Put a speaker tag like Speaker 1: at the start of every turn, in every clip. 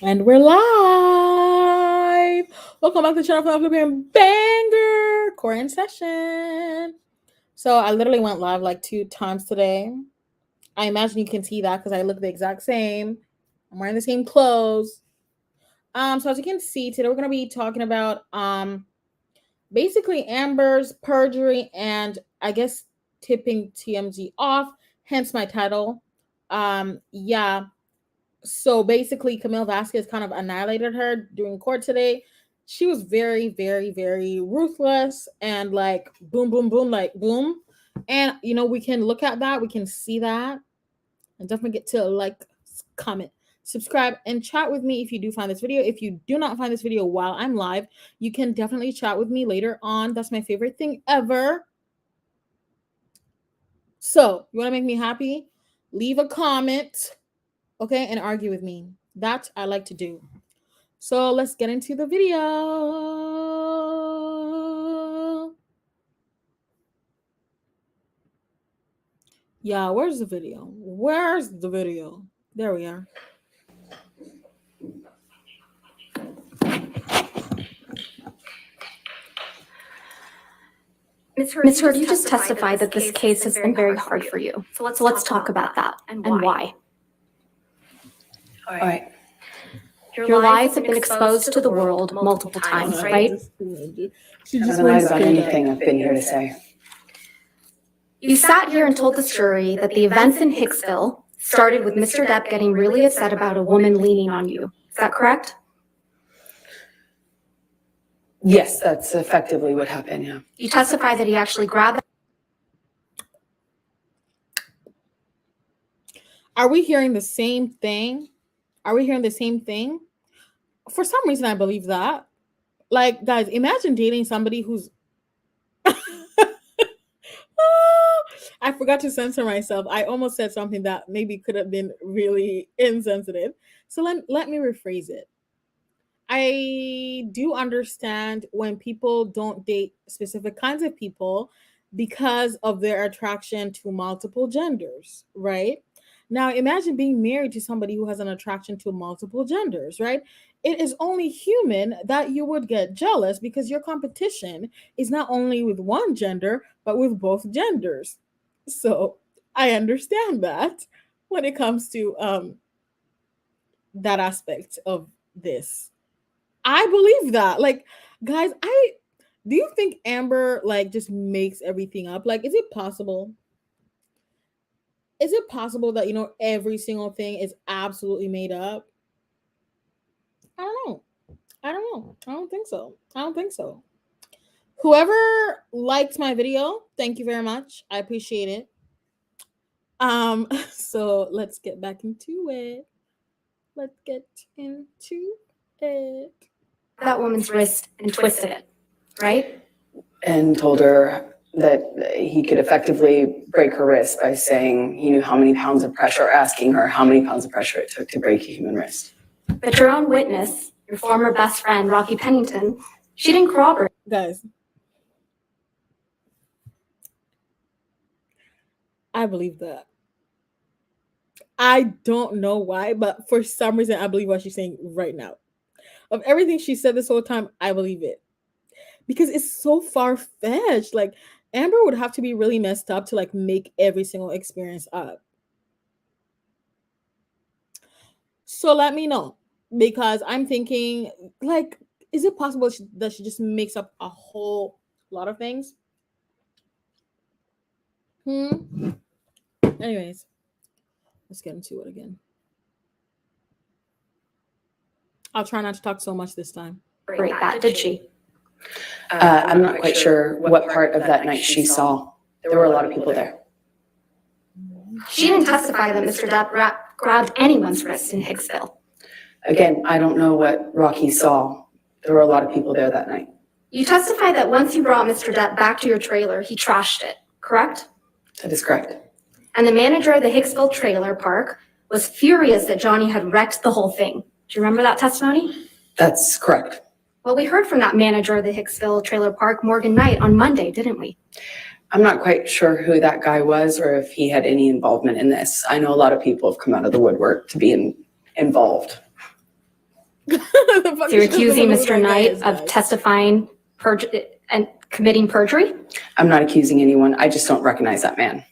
Speaker 1: And we're live. Welcome back to the channel for the banger core in session. So I literally went live like 2 times today. I imagine you can see that because I look the exact same. I'm wearing the same clothes. So as you can see, today we're gonna be talking about basically Amber's perjury and I guess tipping TMZ off, hence my title. Yeah. So basically, Camille Vasquez kind of annihilated her during court today. She was very, very, very ruthless and like boom, boom, boom, like boom. And you know, we can look at that, we can see that, and don't forget to like, comment, subscribe, and chat with me if you do find this video. If you do not find this video while I'm live, you can definitely chat with me later on. That's my favorite thing ever. So, you want to make me happy? Leave a comment, okay, and argue with me. That I like to do. So let's get into the video. Yeah, where's the video? Where's the video? There we are.
Speaker 2: Ms. Heard, you just testified that this case has been very hard for you. So let's talk about that and why.
Speaker 3: All right.
Speaker 2: Your lies have been exposed to the world multiple times, right?
Speaker 3: I haven't lied about anything I've been here to say.
Speaker 2: You sat here and told the jury that the events in Hicksville started with Mr. Depp getting really upset about a woman leaning on you. Is that correct?
Speaker 3: Yes, that's effectively what happened, yeah.
Speaker 2: You testified that he actually grabbed.
Speaker 1: Are we hearing the same thing? Are we hearing the same thing? For some reason, I believe that. Like, guys, imagine dating somebody who's... I forgot to censor myself. I almost said something that maybe could have been really insensitive. So let me rephrase it. I do understand when people don't date specific kinds of people because of their attraction to multiple genders, right? Now, imagine being married to somebody who has an attraction to multiple genders, right? It is only human that you would get jealous because your competition is not only with one gender, but with both genders. So I understand that when it comes to that aspect of this. I believe that. Like, guys, do you think Amber like just makes everything up? Like, is it possible? Is it possible that, you know, every single thing is absolutely made up? I don't know. I don't know. I don't think so. I don't think so. Whoever liked my video, thank you very much. I appreciate it. So let's get back into it. Let's get into it.
Speaker 2: That woman's wrist and twisted it, right?
Speaker 3: And told her that he could effectively break her wrist by saying he knew how many pounds of pressure, asking her how many pounds of pressure it took to break a human wrist.
Speaker 2: But your own witness, your former best friend, Rocky Pennington, she didn't corroborate.
Speaker 1: Guys, I believe that. I don't know why, but for some reason, I believe what she's saying right now. Of everything she said this whole time, I believe it. Because it's so far-fetched. Like, Amber would have to be really messed up to like make every single experience up. So let me know. Because I'm thinking, like, is it possible that she just makes up a whole lot of things? Anyways, let's get into it again. I'll try not to talk so much this time.
Speaker 2: Great, that did she?
Speaker 3: I'm not quite sure what part of that night she saw. There were a lot of people there.
Speaker 2: She didn't testify that Mr. Depp grabbed anyone's wrist in Hicksville.
Speaker 3: Again, I don't know what Rocky saw. There were a lot of people there that night.
Speaker 2: You testified that once you brought Mr. Depp back to your trailer, he trashed it, correct?
Speaker 3: That is correct.
Speaker 2: And the manager of the Hicksville trailer park was furious that Johnny had wrecked the whole thing. Do you remember that testimony?
Speaker 3: That's correct.
Speaker 2: Well, we heard from that manager of the Hicksville trailer park, Morgan Knight, on Monday, didn't we?
Speaker 3: I'm not quite sure who that guy was or if he had any involvement in this. I know a lot of people have come out of the woodwork to be involved.
Speaker 2: So you're accusing Mr. Knight of testifying and committing perjury?
Speaker 3: I'm not accusing anyone. I just don't recognize that man.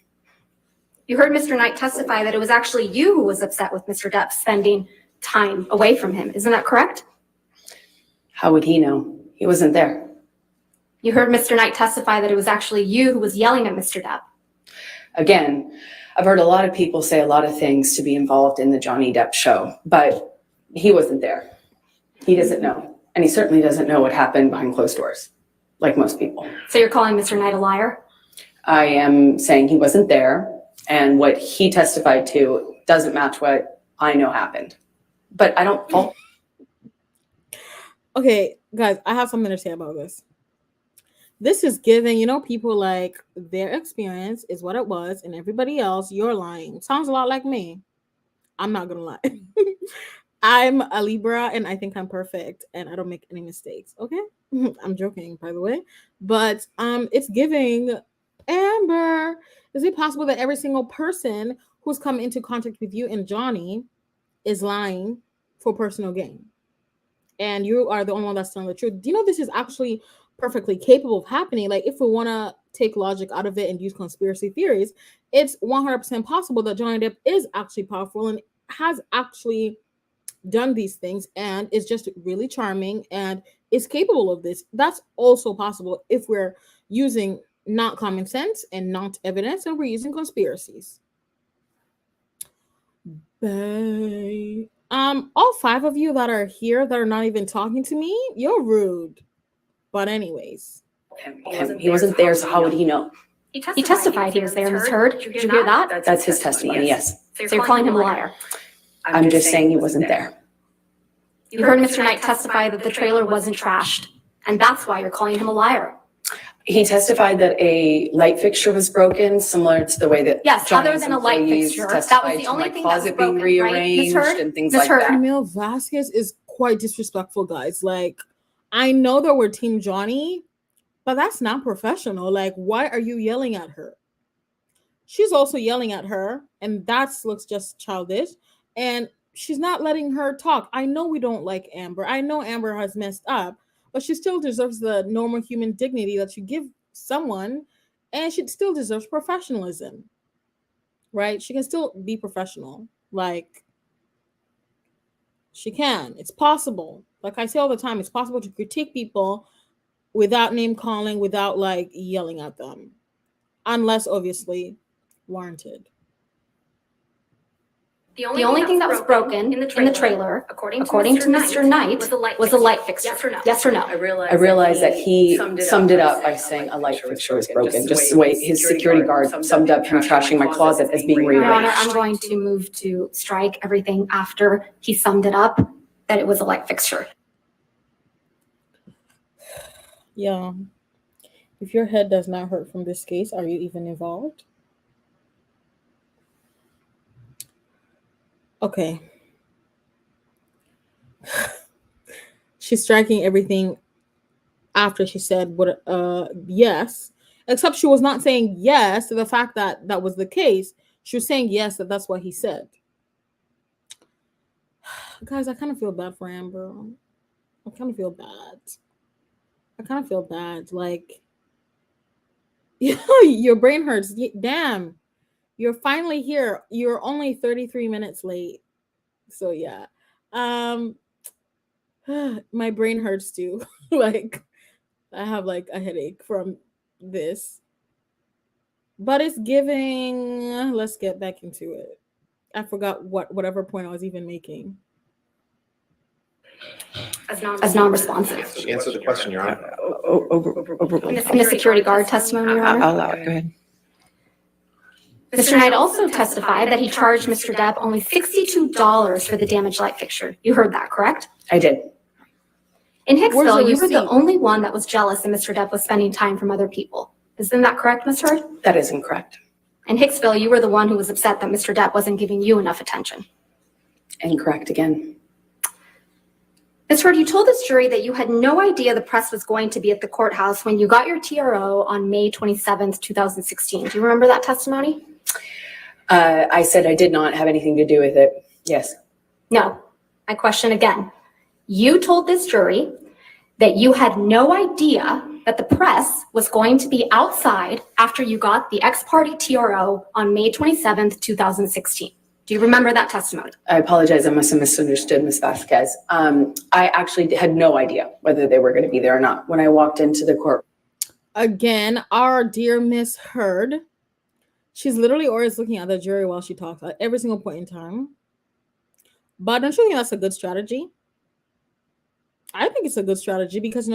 Speaker 2: You heard Mr. Knight testify that it was actually you who was upset with Mr. Depp spending time away from him. Isn't that correct?
Speaker 3: How would he know? He wasn't there.
Speaker 2: You heard Mr. Knight testify that it was actually you who was yelling at Mr. Depp.
Speaker 3: Again, I've heard a lot of people say a lot of things to be involved in the Johnny Depp show, but he wasn't there. He doesn't know. And he certainly doesn't know what happened behind closed doors, like most people.
Speaker 2: So you're calling Mr. Knight a liar?
Speaker 3: I am saying he wasn't there, and what he testified to doesn't match what I know happened. But I don't fault.
Speaker 1: Okay, guys, I have something to say about this. This is giving, people like their experience is what it was, and everybody else, you're lying. Sounds a lot like me. I'm not gonna lie. I'm a Libra, and I think I'm perfect, and I don't make any mistakes. Okay, I'm joking, by the way, but it's giving Amber. Is it possible that every single person who's come into contact with you and Johnny is lying for personal gain, and you are the only one that's telling the truth? Do you know this is actually perfectly capable of happening? Like, if we want to take logic out of it and use conspiracy theories, it's 100% possible that Johnny Depp is actually powerful and has actually done these things and is just really charming and is capable of this. That's also possible if we're using not common sense and not evidence, and we're using conspiracies. Bye. All 5 of you that are here that are not even talking to me, you're rude. But anyways,
Speaker 3: He wasn't there, so how would he know?
Speaker 2: He testified he was there, Ms. Heard. Did you hear that?
Speaker 3: That's his testimony, yes.
Speaker 2: So you're calling him a liar?
Speaker 3: I'm just saying he wasn't there.
Speaker 2: You heard Mr. Knight testify that the trailer wasn't trashed, and that's why you're calling him a liar.
Speaker 3: He testified that a light fixture was broken, similar to the way that
Speaker 2: yes,
Speaker 3: Johnny's
Speaker 2: other than a light
Speaker 3: employees
Speaker 2: fixture, that was
Speaker 3: testified
Speaker 2: the
Speaker 3: to
Speaker 2: only
Speaker 3: my
Speaker 2: thing that was
Speaker 3: closet
Speaker 2: broken,
Speaker 3: being rearranged,
Speaker 2: right? Ms. Heard?
Speaker 3: and things
Speaker 2: Ms.
Speaker 3: like
Speaker 2: Heard?
Speaker 3: that.
Speaker 1: Camille Vasquez is quite disrespectful, guys. Like, I know that we're Team Johnny, but that's not professional. Like, why are you yelling at her? She's also yelling at her, and that looks just childish. And she's not letting her talk. I know we don't like Amber. I know Amber has messed up, but she still deserves the normal human dignity that you give someone, and she still deserves professionalism, right? She can still be professional. Like, she can. It's possible. Like I say all the time, it's possible to critique people without name calling, without like yelling at them, unless obviously warranted.
Speaker 2: The only thing that was broken in the trailer, according to Mr. Knight, was a light fixture. Yes or no?
Speaker 3: I realized that he summed it up by saying a light fixture was broken, just the way his security guard summed up him trashing my closet as being
Speaker 2: Your Honor,
Speaker 3: rearranged.
Speaker 2: I'm going to move to strike everything after he summed it up that it was a light fixture.
Speaker 1: Yeah. If your head does not hurt from this case, are you even involved? Okay. She's striking everything after she said what yes, except she was not saying yes to the fact that that was the case. She was saying yes, that's what he said. Guys, I kind of feel bad for Amber. I kind of feel bad. Like, your brain hurts. Damn. You're finally here. You're only 33 minutes late. So yeah. My brain hurts too. Like, I have like a headache from this. But it's giving, let's get back into it. I forgot whatever point I was even making.
Speaker 2: As non-responsive.
Speaker 4: Answer the question, Your Honor.
Speaker 2: In the security guard testimony, Your Honor?
Speaker 3: I'll allow it. Go ahead.
Speaker 2: Mr. Knight also testified that he charged Mr. Depp only $62 for the damaged light fixture. You heard that, correct?
Speaker 3: I did.
Speaker 2: In Hicksville, you were
Speaker 1: receipt?
Speaker 2: the only one that was jealous that Mr. Depp was spending time from other people. Isn't that correct, Ms. Heard?
Speaker 3: That is incorrect.
Speaker 2: In Hicksville, you were the one who was upset that Mr. Depp wasn't giving you enough attention.
Speaker 3: Incorrect again.
Speaker 2: Ms. Heard, you told this jury that you had no idea the press was going to be at the courthouse when you got your TRO on May 27th, 2016. Do you remember that testimony?
Speaker 3: I said I did not have anything to do with it. Yes.
Speaker 2: No. My question again. You told this jury that you had no idea that the press was going to be outside after you got the ex-parte TRO on May 27th, 2016. Do you remember that testimony?
Speaker 3: I apologize. I must have misunderstood Ms. Vasquez. I actually had no idea whether they were going to be there or not when I walked into the court.
Speaker 1: Again, our dear Miss Heard, she's literally always looking at the jury while she talks at every single point in time. But don't you think that's a good strategy? I think it's a good strategy because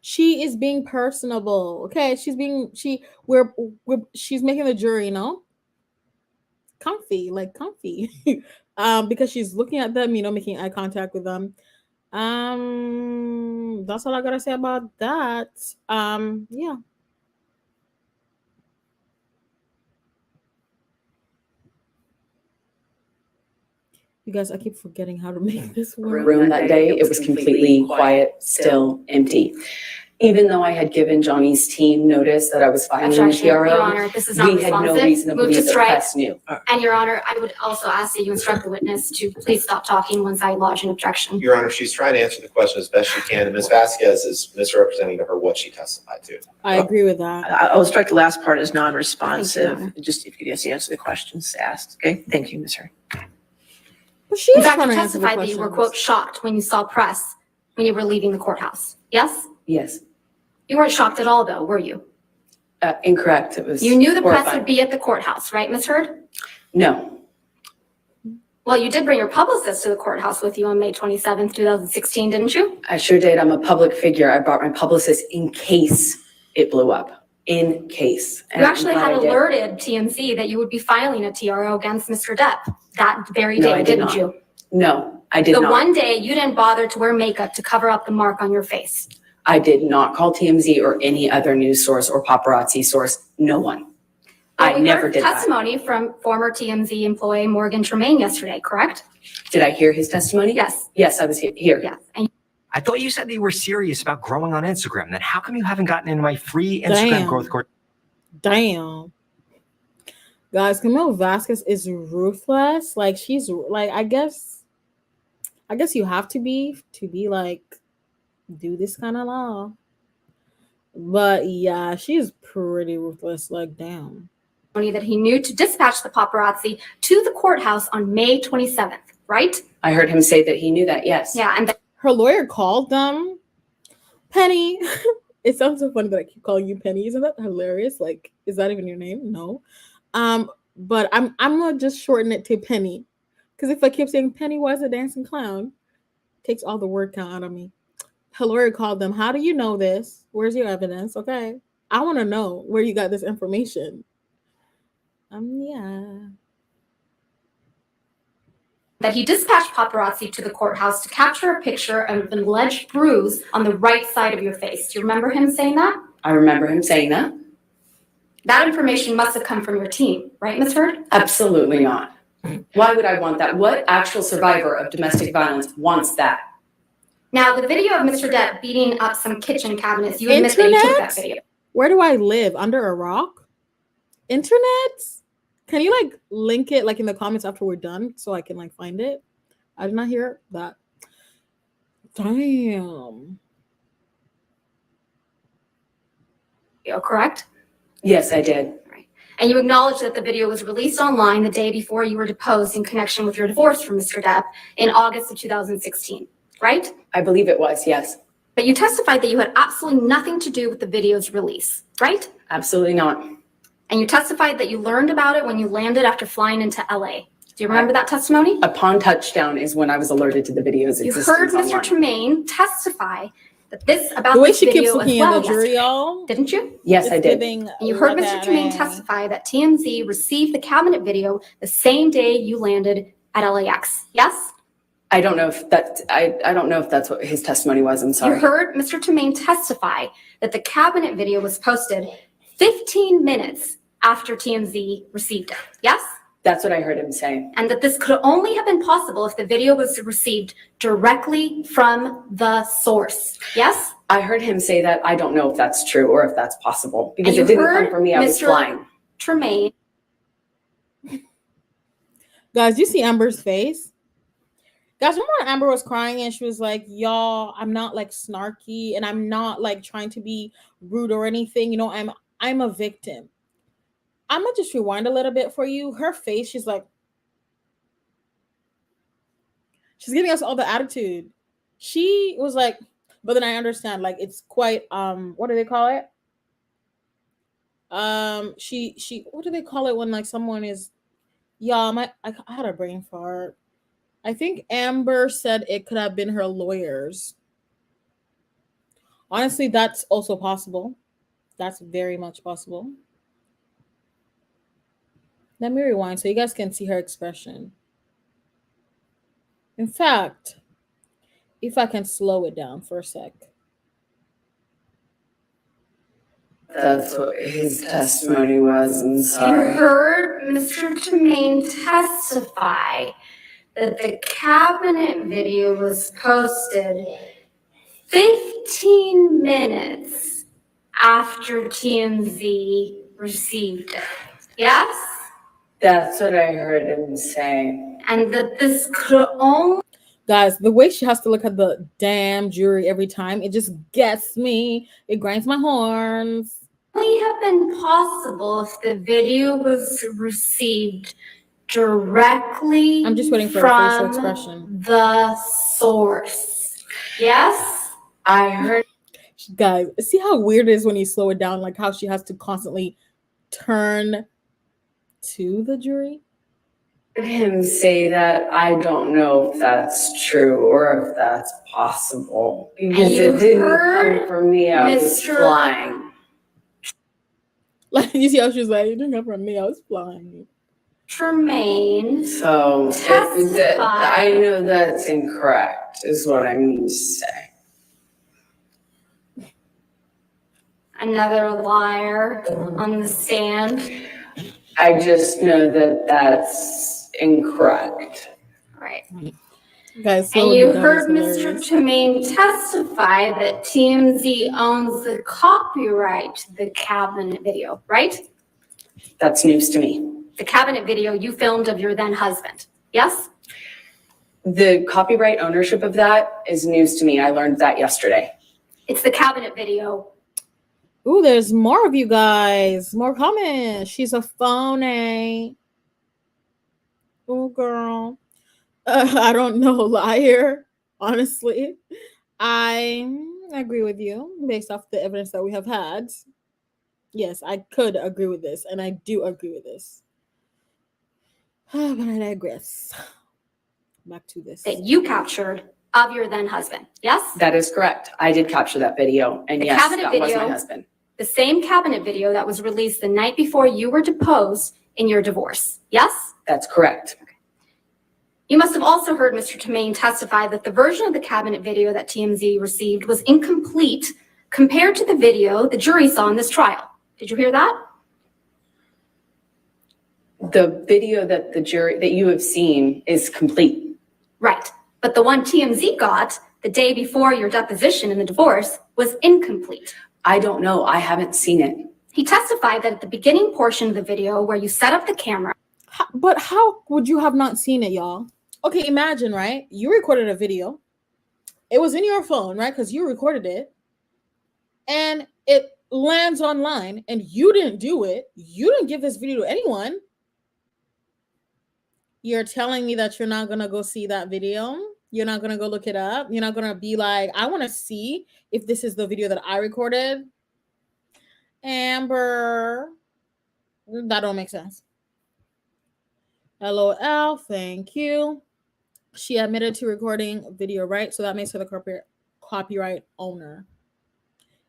Speaker 1: she is being personable. Okay, she's making the jury comfy because she's looking at them, making eye contact with them. That's all I gotta say about that. Yeah. You guys, I keep forgetting how to make this
Speaker 3: room that day. It was completely quiet, still, empty. Even though I had given Johnny's team notice that I was filing a
Speaker 2: Your
Speaker 3: TRO,
Speaker 2: Honor, this is not
Speaker 3: we had no
Speaker 2: responsive.
Speaker 3: reason to
Speaker 2: Move to
Speaker 3: believe the
Speaker 2: strike.
Speaker 3: press knew.
Speaker 2: And Your Honor, I would also ask that you instruct the witness to please stop talking once I lodge an objection.
Speaker 4: Your Honor, she's trying to answer the question as best she can, and Ms. Vasquez is misrepresenting to her what she testified to.
Speaker 1: I agree with that.
Speaker 5: I'll strike the last part as
Speaker 2: Thank you,
Speaker 5: non-responsive.
Speaker 2: Your
Speaker 5: Just if you could just answer the questions asked. Okay, thank you, Ms. Hurd.
Speaker 1: But she's
Speaker 2: In fact,
Speaker 1: trying
Speaker 2: you
Speaker 1: to answer the
Speaker 2: testified that you were,
Speaker 1: questions.
Speaker 2: quote, shocked when you saw press when you were leaving the courthouse. Yes?
Speaker 3: Yes,
Speaker 2: You weren't shocked at all, though, were you?
Speaker 3: incorrect. It was
Speaker 2: You knew the press
Speaker 3: horrifying.
Speaker 2: would be at the courthouse, right, Ms. Hurd?
Speaker 3: No,
Speaker 2: Well, you did bring your publicist to the courthouse with you on May 27th, 2016, didn't you?
Speaker 3: I sure did. I'm a public figure. I brought my publicist in case it blew up. In case. And
Speaker 2: You
Speaker 3: I'm
Speaker 2: actually
Speaker 3: glad
Speaker 2: had
Speaker 3: I did.
Speaker 2: alerted TMZ that you would be filing a TRO against Mr. Depp that very
Speaker 3: No,
Speaker 2: day,
Speaker 3: I did
Speaker 2: didn't
Speaker 3: not.
Speaker 2: you?
Speaker 3: No, I did
Speaker 2: The
Speaker 3: not.
Speaker 2: one day you didn't bother to wear makeup to cover up the mark on your face.
Speaker 3: I did not call TMZ or any other news source or paparazzi source. No one. I
Speaker 2: Well, we
Speaker 3: never
Speaker 2: heard
Speaker 3: did that.
Speaker 2: testimony from former TMZ employee Morgan Tremaine yesterday, correct?
Speaker 3: Did I hear his testimony?
Speaker 2: Yes.
Speaker 3: Yes, I was here.
Speaker 2: Yes. And
Speaker 6: I thought you said that you were serious about growing on Instagram. Then how come you haven't gotten into my free Instagram
Speaker 1: Damn.
Speaker 6: growth course?
Speaker 1: Damn. Guys, Camille Vasquez is ruthless. Like she's like, I guess you have to be like do this kind of law. But yeah, she's pretty ruthless. Like, damn.
Speaker 2: that he knew to dispatch the paparazzi to the courthouse on May 27th, right?
Speaker 3: I heard him say that he knew that, yes.
Speaker 2: Yeah, and
Speaker 1: Her lawyer called them Penny. It sounds so funny that I keep calling you Penny. Isn't that hilarious? Like, is that even your name? No. But I'm gonna just shorten it to Penny. Because if I keep saying Pennywise the dancing clown, it takes all the word count out of me. Her lawyer called them. How do you know this? Where's your evidence? Okay. I want to know where you got this information. Yeah.
Speaker 2: that he dispatched paparazzi to the courthouse to capture a picture of an alleged bruise on the right side of your face. Do you remember him saying that?
Speaker 3: I remember him saying that.
Speaker 2: That information must have come from your team, right, Ms. Hurd?
Speaker 3: Absolutely not. Why would I want that? What actual survivor of domestic violence wants that?
Speaker 2: Now, the video of Mr. Depp beating up some kitchen cabinets, you admit that you took that video.
Speaker 1: Where do I live? Under a rock? Internet? Can you like link it like in the comments after we're done so I can like find it? I did not hear that. Damn.
Speaker 2: You're correct?
Speaker 3: Yes, I did.
Speaker 2: And you acknowledge that the video was released online the day before you were deposed in connection with your divorce from Mr. Depp in August of 2016, right?
Speaker 3: I believe it was, yes.
Speaker 2: But you testified that you had absolutely nothing to do with the video's release, right?
Speaker 3: Absolutely not.
Speaker 2: And you testified that you learned about it when you landed after flying into LA. Do you remember that testimony?
Speaker 3: Upon touchdown is when I was alerted to the video's
Speaker 2: You
Speaker 3: existence
Speaker 2: heard Mr.
Speaker 3: online.
Speaker 2: Tremaine testify that this about
Speaker 1: The way
Speaker 2: this
Speaker 1: she keeps
Speaker 2: video as
Speaker 1: looking
Speaker 2: well
Speaker 1: at the jury,
Speaker 2: yesterday,
Speaker 1: y'all.
Speaker 2: didn't you?
Speaker 3: Yes,
Speaker 1: It's
Speaker 3: I did.
Speaker 1: giving,
Speaker 2: And you heard
Speaker 1: look
Speaker 2: Mr.
Speaker 1: at
Speaker 2: Tremaine
Speaker 1: it.
Speaker 2: testify that TMZ received the cabinet video the same day you landed at LAX. Yes?
Speaker 3: I don't know if that I don't know if that's what his testimony was. I'm sorry.
Speaker 2: You heard Mr. Tremaine testify that the cabinet video was posted 15 minutes after TMZ received it. Yes?
Speaker 3: That's what I heard him say.
Speaker 2: And that this could only have been possible if the video was received directly from the source. Yes?
Speaker 3: I heard him say that. I don't know if that's true or if that's possible because
Speaker 2: you
Speaker 3: it didn't
Speaker 2: heard
Speaker 3: come from me. I was
Speaker 2: Mr.
Speaker 3: flying.
Speaker 2: Tremaine.
Speaker 1: Guys, you see Amber's face? Guys, remember when Amber was crying and she was like, y'all, I'm not like snarky and I'm not like trying to be rude or anything. You know, I'm a victim. I'm gonna just rewind a little bit for you. Her face, she's like, she's giving us all the attitude. She was like, but then I understand, like it's quite what do they call it? She what do they call it when like someone is I had a brain fart. I think Amber said it could have been her lawyers. Honestly, that's also possible. That's very much possible. Let me rewind so you guys can see her expression. In fact, if I can slow it down for a sec.
Speaker 3: That's what his testimony was. I'm
Speaker 2: You
Speaker 3: sorry.
Speaker 2: heard Mr. Tremaine testify that the cabinet video was posted 15 minutes after TMZ received it. Yes?
Speaker 3: That's what I heard him say.
Speaker 2: And that this could only
Speaker 1: Guys, the way she has to look at the damn jury every time, it just gets me. It grinds my horns.
Speaker 2: have been possible if the video was received directly
Speaker 1: I'm just waiting for a facial
Speaker 2: from
Speaker 1: expression.
Speaker 2: the source. Yes?
Speaker 3: I heard
Speaker 1: Guys, see how weird it is when you slow it down, like how she has to constantly turn to the jury?
Speaker 3: him say that. I don't know if that's true or if that's possible. Because
Speaker 2: you
Speaker 3: it didn't
Speaker 2: heard
Speaker 3: come from me. I was
Speaker 2: Mr.
Speaker 3: flying.
Speaker 1: Like, you see how she was like, you didn't come from me, I was flying.
Speaker 2: Tremaine
Speaker 3: So I know that's incorrect, is what I mean to say.
Speaker 2: another liar on the stand.
Speaker 3: I just know that that's incorrect.
Speaker 2: Right.
Speaker 1: Guys,
Speaker 2: And
Speaker 1: slow
Speaker 2: you
Speaker 1: it down,
Speaker 2: heard
Speaker 1: it's
Speaker 2: Mr.
Speaker 1: hilarious.
Speaker 2: Tremaine testify that TMZ owns the copyright to the cabinet video, right?
Speaker 3: That's news to me.
Speaker 2: The cabinet video you filmed of your then husband. Yes?
Speaker 3: The copyright ownership of that is news to me. I learned that yesterday.
Speaker 2: It's the cabinet video.
Speaker 1: Ooh, there's more of you guys. More comments. She's a phony. Oh, girl. I don't know, liar. Honestly, I agree with you based off the evidence that we have had. Yes, I could agree with this, and I do agree with this. But I digress. Back to this.
Speaker 2: That you captured of your then husband. Yes?
Speaker 3: That is correct. I did capture that video. And
Speaker 2: The
Speaker 3: yes,
Speaker 2: cabinet
Speaker 3: that was my
Speaker 2: video-
Speaker 3: husband.
Speaker 2: The same cabinet video that was released the night before you were deposed in your divorce. Yes?
Speaker 3: That's correct.
Speaker 2: You must have also heard Mr. Tremaine testify that the version of the cabinet video that TMZ received was incomplete compared to the video the jury saw in this trial. Did you hear that?
Speaker 3: The video that that you have seen is complete.
Speaker 2: Right. But the one TMZ got the day before your deposition in the divorce was incomplete.
Speaker 3: I don't know. I haven't seen it.
Speaker 2: He testified that at the beginning portion of the video where you set up the camera.
Speaker 1: But how would you have not seen it, y'all? Okay, imagine, right? You recorded a video. It was in your phone, right? Because you recorded it. And it lands online and you didn't do it. You didn't give this video to anyone. You're telling me that you're not going to go see that video? You're not going to go look it up? You're not going to be like, I want to see if this is the video that I recorded? Amber, that don't make sense. LOL, thank you. She admitted to recording video, right? So that makes her the copyright owner.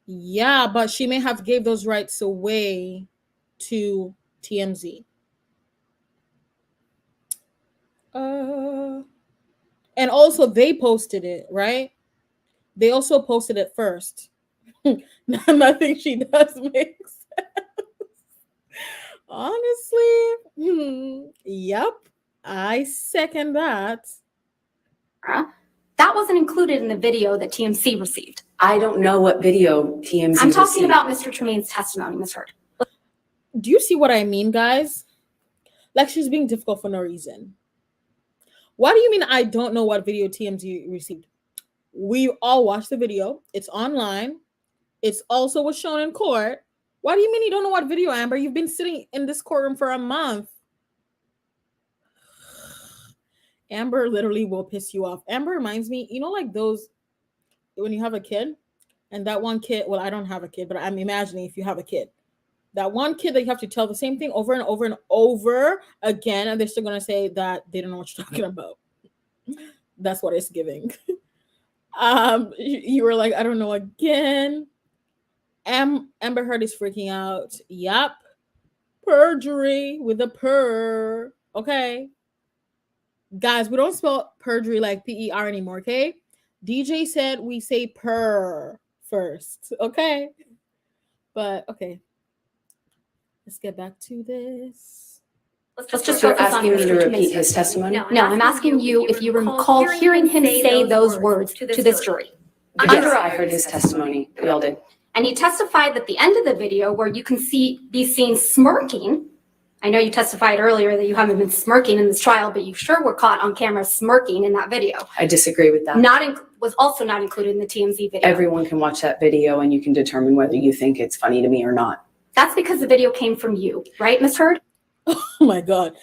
Speaker 1: Yeah, but she may have gave those rights away to TMZ. And also they posted it, right? They also posted it first. Nothing she does makes sense. Honestly, yep, I second that.
Speaker 2: That wasn't included in the video that TMZ received.
Speaker 3: I don't know what video TMZ
Speaker 2: I'm talking
Speaker 3: received.
Speaker 2: about Mr. Tremaine's testimony, Ms. Heard.
Speaker 1: Do you see what I mean, guys? Like she's being difficult for no reason. What do you mean I don't know what video TMZ received? We all watched the video. It's online. It's also was shown in court. What do you mean you don't know what video, Amber? You've been sitting in this courtroom for a month. Amber literally will piss you off. Amber reminds me, you know, like those, when you have a kid, and that one kid, well, I don't have a kid, but I'm imagining if you have a kid, that one kid that you have to tell the same thing over and over and over again, and they're still going to say that they don't know what you're talking about. That's what it's giving. You were like, I don't know again. Amber Heard is freaking out. Yup. Perjury with a purr. Okay. Guys, we don't spell perjury like P-E-R anymore, okay? DJ said we say purr first, okay? But, okay. Let's get back to this.
Speaker 2: Let's just
Speaker 3: You're
Speaker 2: focus on
Speaker 3: asking me to
Speaker 2: Mr.
Speaker 3: repeat
Speaker 2: Kimmins.
Speaker 3: his testimony?
Speaker 2: No, I'm asking you if you recall hearing him say those words to this jury.
Speaker 3: Yes, I heard his testimony. We all did.
Speaker 2: And he testified at the end of the video where you can be seen smirking. I know you testified earlier that you haven't been smirking in this trial, but you sure were caught on camera smirking in that video.
Speaker 3: I disagree with that.
Speaker 2: Was also not included in the TMZ video.
Speaker 3: Everyone can watch that video and you can determine whether you think it's funny to me or not.
Speaker 2: That's because the video came from you, right, Ms. Heard?
Speaker 1: Oh my God.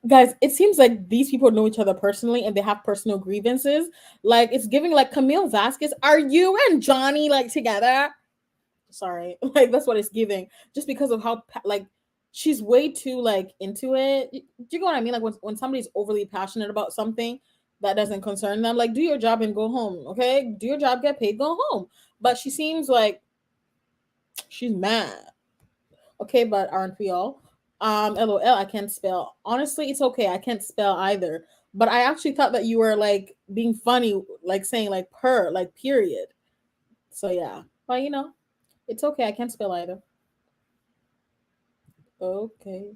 Speaker 1: Guys, it seems like these people know each other personally and they have personal grievances. Like, it's giving like Camille Vasquez, are you and Johnny like together? Sorry. Like, that's what it's giving. Just because of how, like, she's way too like into it. Do you know what I mean? Like when somebody's overly passionate about something that doesn't concern them, like do your job and go home, okay? Do your job, get paid, go home. But she seems like she's mad. Okay, but aren't we all? LOL, I can't spell. Honestly, it's okay. I can't spell either. But I actually thought that you were like being funny, like saying like per, like period. So yeah. But you know, it's okay. I can't spell either. Okay.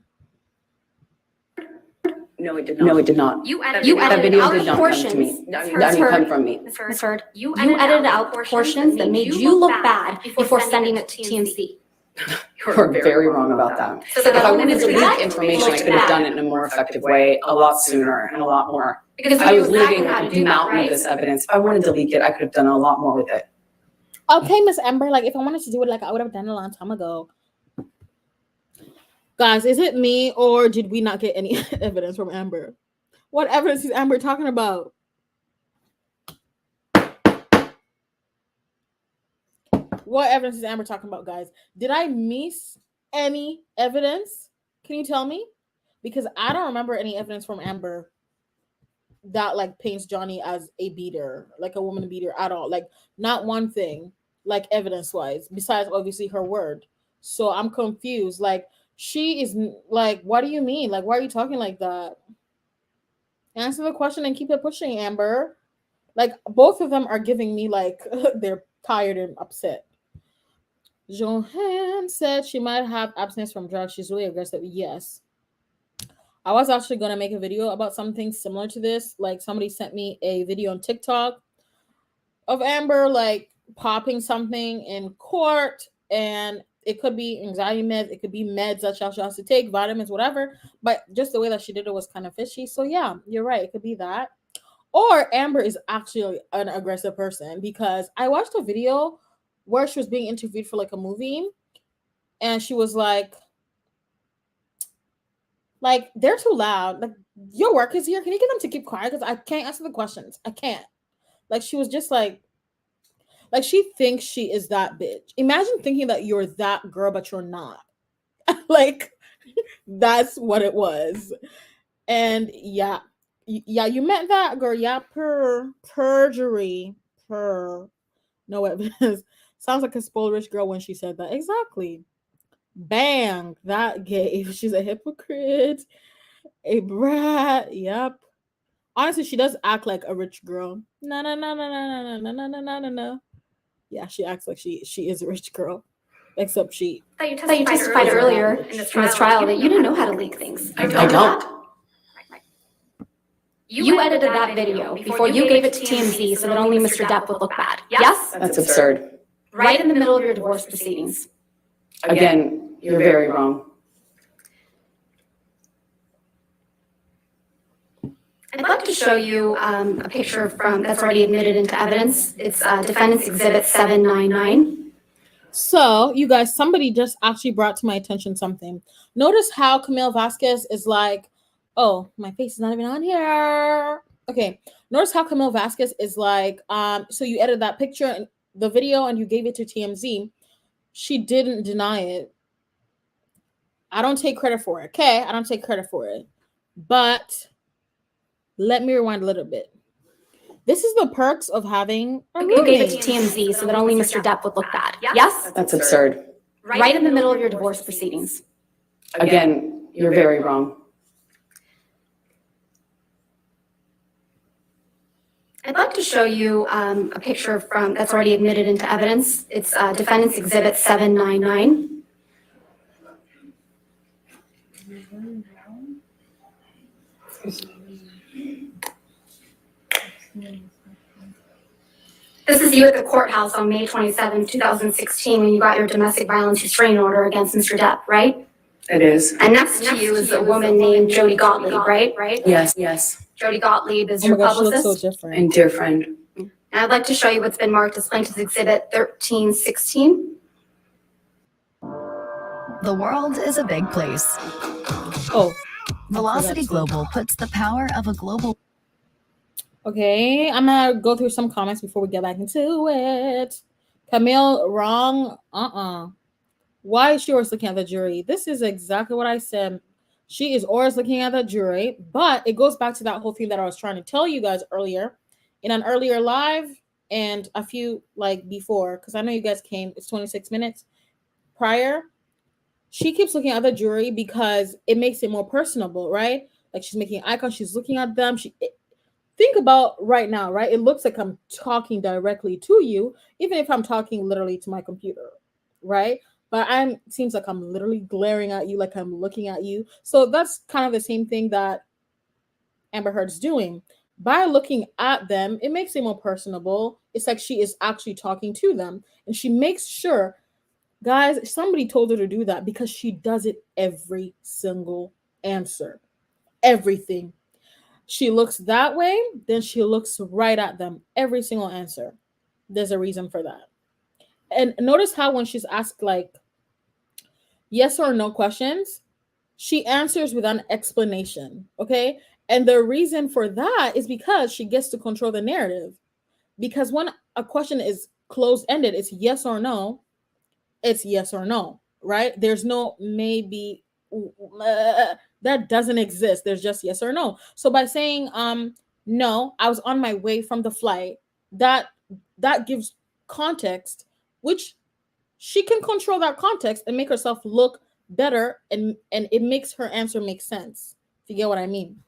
Speaker 3: No, it did not. No, it did not.
Speaker 2: You
Speaker 3: That
Speaker 2: edited
Speaker 3: video
Speaker 2: out
Speaker 3: did not come to me.
Speaker 2: portions.
Speaker 3: That didn't come from me.
Speaker 2: Ms. Heard, you edited out portions that made you look bad before sending it to TMZ.
Speaker 3: You're very wrong about that.
Speaker 2: So
Speaker 3: If I wanted to leak information, I could have done it in a more effective way, a lot sooner and a lot more.
Speaker 2: Because
Speaker 3: I was
Speaker 2: exactly
Speaker 3: living
Speaker 2: how to
Speaker 3: a
Speaker 2: do that,
Speaker 3: mountain of
Speaker 2: right?
Speaker 3: this evidence. If I wanted to leak it, I could have done a lot more with it.
Speaker 1: Okay, Miss Amber, like if I wanted to do it, like I would have done it a long time ago. Guys, is it me or did we not get any evidence from Amber? What evidence is Amber talking about? What evidence is Amber talking about, guys? Did I miss any evidence? Can you tell me? Because I don't remember any evidence from Amber that like paints Johnny as a beater, like a woman beater at all. Like not one thing, like evidence-wise, besides obviously her word. So I'm confused. Like she is like, what do you mean? Like, why are you talking like that? Answer the question and keep it pushing, Amber. Like both of them are giving me like they're tired and upset. Johan said she might have abstinence from drugs. She's really aggressive. Yes. I was actually going to make a video about something similar to this. Like somebody sent me a video on TikTok of Amber like popping something in court, and it could be anxiety meds, it could be meds that she has to take, vitamins, whatever. But just the way that she did it was kind of fishy. So yeah, you're right. It could be that. Or Amber is actually an aggressive person, because I watched a video where she was being interviewed for like a movie, and she was like they're too loud. Like your work is here. Can you get them to keep quiet? Because I can't answer the questions. I can't. Like she was just like she thinks she is that bitch. Imagine thinking that you're that girl, but you're not. Like that's what it was. And yeah, you meant that, girl. Yeah, perjury. No evidence. Sounds like a spoiled rich girl when she said that. Exactly. Bang. That gave. She's a hypocrite. A brat. Yep. Honestly, she does act like a rich girl. No. Yeah, she acts like she is a rich girl. Except she.
Speaker 2: I thought you testified earlier in this trial that you didn't know how to leak things.
Speaker 3: I don't.
Speaker 2: You edited that video before you gave it to TMZ so that only Mr. Depp would look bad. Yes?
Speaker 3: That's absurd.
Speaker 2: Right in the middle of your divorce proceedings.
Speaker 3: Again, you're very wrong.
Speaker 2: I'd like to show you a picture from that's already admitted into evidence. It's Defendant's Exhibit 799.
Speaker 1: So, you guys, somebody just actually brought to my attention something. Notice how Camille Vasquez is like, oh, my face is not even on here. Okay, notice how Camille Vasquez is like, so you edited that picture and the video and you gave it to TMZ. She didn't deny it. I don't take credit for it, okay? I don't take credit for it. But let me rewind a little bit. This is the perks of having a
Speaker 2: You gave it
Speaker 1: roommate.
Speaker 2: to TMZ so that only Mr. Depp would look bad. Yes?
Speaker 3: That's absurd.
Speaker 2: Right in the middle of your divorce proceedings.
Speaker 3: Again, you're very wrong.
Speaker 2: I'd like to show you a picture from that's already admitted into evidence. It's Defendant's Exhibit 799. This is you at the courthouse on May 27, 2016, when you got your domestic violence restraining order against Mr. Depp, right?
Speaker 3: It is.
Speaker 2: And next to you is a woman named Jody Gottlieb, right?
Speaker 3: Yes, yes.
Speaker 2: Jody Gottlieb is
Speaker 1: Oh
Speaker 2: your
Speaker 1: my gosh, she looks
Speaker 2: publicist.
Speaker 1: so different.
Speaker 3: And dear friend.
Speaker 2: And I'd like to show you what's been marked as Plaintiff's Exhibit 1316.
Speaker 7: The world is a big place.
Speaker 1: Oh,
Speaker 7: Velocity Global puts the power of a global.
Speaker 1: okay. I'm gonna go through some comments before we get back into it. Camille, wrong. Why is she always looking at the jury? This is exactly what I said. She is always looking at the jury, but it goes back to that whole thing that I was trying to tell you guys earlier in an earlier live and a few like before, because I know you guys came, it's 26 minutes prior. She keeps looking at the jury because it makes it more personable, right? Like she's making eye contact, she's looking at them. Think about right now, right? It looks like I'm talking directly to you, even if I'm talking literally to my computer, right? But seems like I'm literally glaring at you, like I'm looking at you. So that's kind of the same thing that Amber Heard's doing. By looking at them, it makes it more personable. It's like she is actually talking to them. And she makes sure, guys, somebody told her to do that because she does it every single answer. Everything. She looks that way, then she looks right at them. Every single answer. There's a reason for that. And notice how when she's asked like yes or no questions, she answers with an explanation, okay? And the reason for that is because she gets to control the narrative. Because when a question is closed-ended, it's yes or no, it's yes or no, right? There's no maybe, that doesn't exist. There's just yes or no. So by saying, no, I was on my way from the flight, that gives context, which she can control that context and make herself look better, and it makes her answer make sense. If you get what I mean.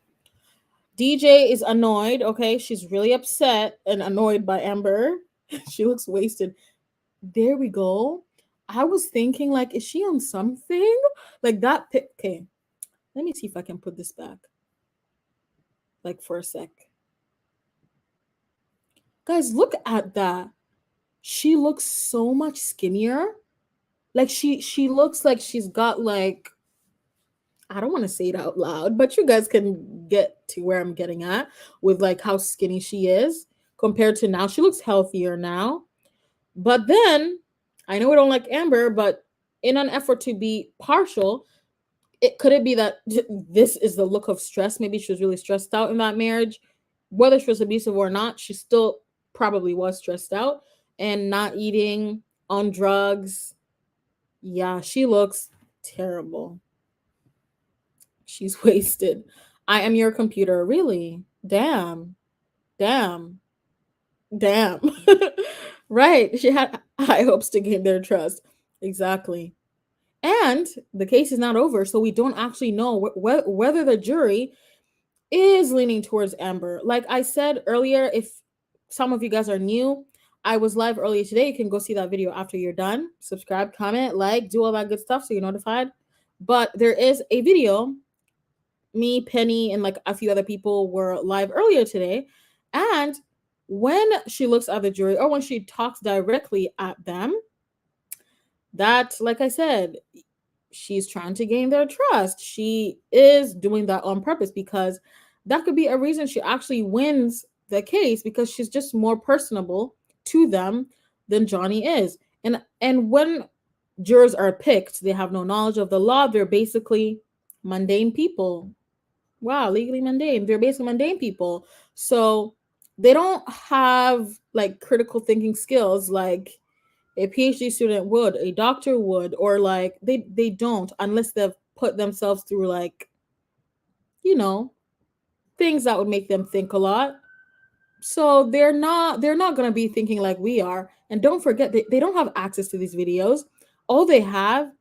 Speaker 1: DJ is annoyed, okay? She's really upset and annoyed by Amber. She looks wasted. There we go. I was thinking, like, is she on something? Like that. Okay, let me see if I can put this back. Like for a sec. Guys, look at that. She looks so much skinnier. Like she looks like she's got like, I don't want to say it out loud, but you guys can get to where I'm getting at with like how skinny she is compared to now. She looks healthier now. But then, I know we don't like Amber, but in an effort to be partial, could it be that this is the look of stress? Maybe she was really stressed out in that marriage. Whether she was abusive or not, she still probably was stressed out and not eating, on drugs. Yeah, she looks terrible. She's wasted. I am your computer. Really? Damn. Right. She had high hopes to gain their trust. Exactly. And the case is not over, so we don't actually know whether the jury is leaning towards Amber. Like I said earlier, if some of you guys are new, I was live earlier today. You can go see that video after you're done. Subscribe, comment, like, do all that good stuff so you're notified. But there is a video. Me, Penny, and like a few other people were live earlier today. And when she looks at the jury or when she talks directly at them, that, like I said, she's trying to gain their trust. She is doing that on purpose because that could be a reason she actually wins the case, because she's just more personable to them than Johnny is. And when jurors are picked, they have no knowledge of the law. They're basically mundane people. Wow, legally mundane. They're basically mundane people. So they don't have like critical thinking skills like a PhD student would, a doctor would, or like they don't, unless they've put themselves through like, you know, things that would make them think a lot. So they're not going to be thinking like we are. And don't forget, they don't have access to these videos. All they have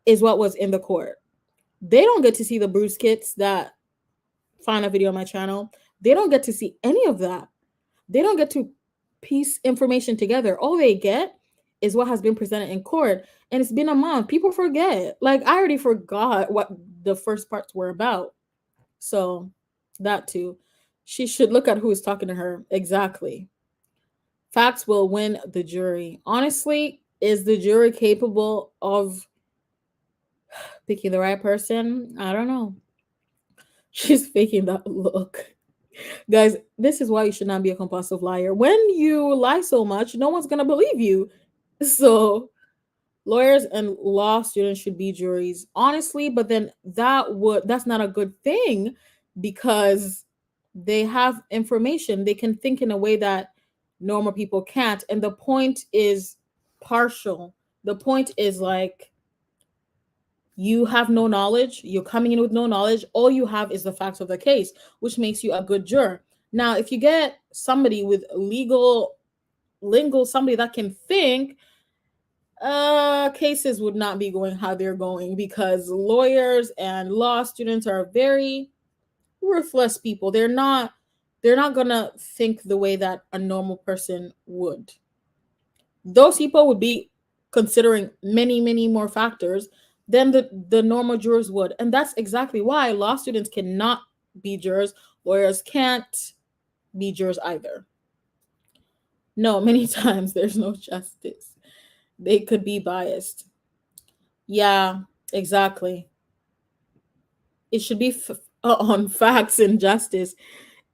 Speaker 1: is what was in the court. They don't get to see the Bruce kits that find a video on my channel. They don't get to see any of that. They don't get to piece information together. All they get is what has been presented in court. And it's been a month. People forget. Like, I already forgot what the first parts were about. So that too. She should look at who is talking to her. Exactly. Facts will win the jury. Honestly, is the jury capable of picking the right person? I don't know. She's faking that look. Guys, this is why you should not be a compulsive liar. When you lie so much, no one's going to believe you. So lawyers and law students should be juries, honestly, but then that's not a good thing, because they have information. They can think in a way that normal people can't. And the point is partial. The point is like, you have no knowledge. You're coming in with no knowledge. All you have is the facts of the case, which makes you a good juror. Now, if you get somebody with legal lingo, somebody that can think, cases would not be going how they're going, because lawyers and law students are very ruthless people. They're not gonna think the way that a normal person would. Those people would be considering many, many more factors than the normal jurors would. And that's exactly why law students cannot be jurors. Lawyers can't be jurors either. No, many times there's no justice. They could be biased. Yeah, exactly. It should be on facts and justice.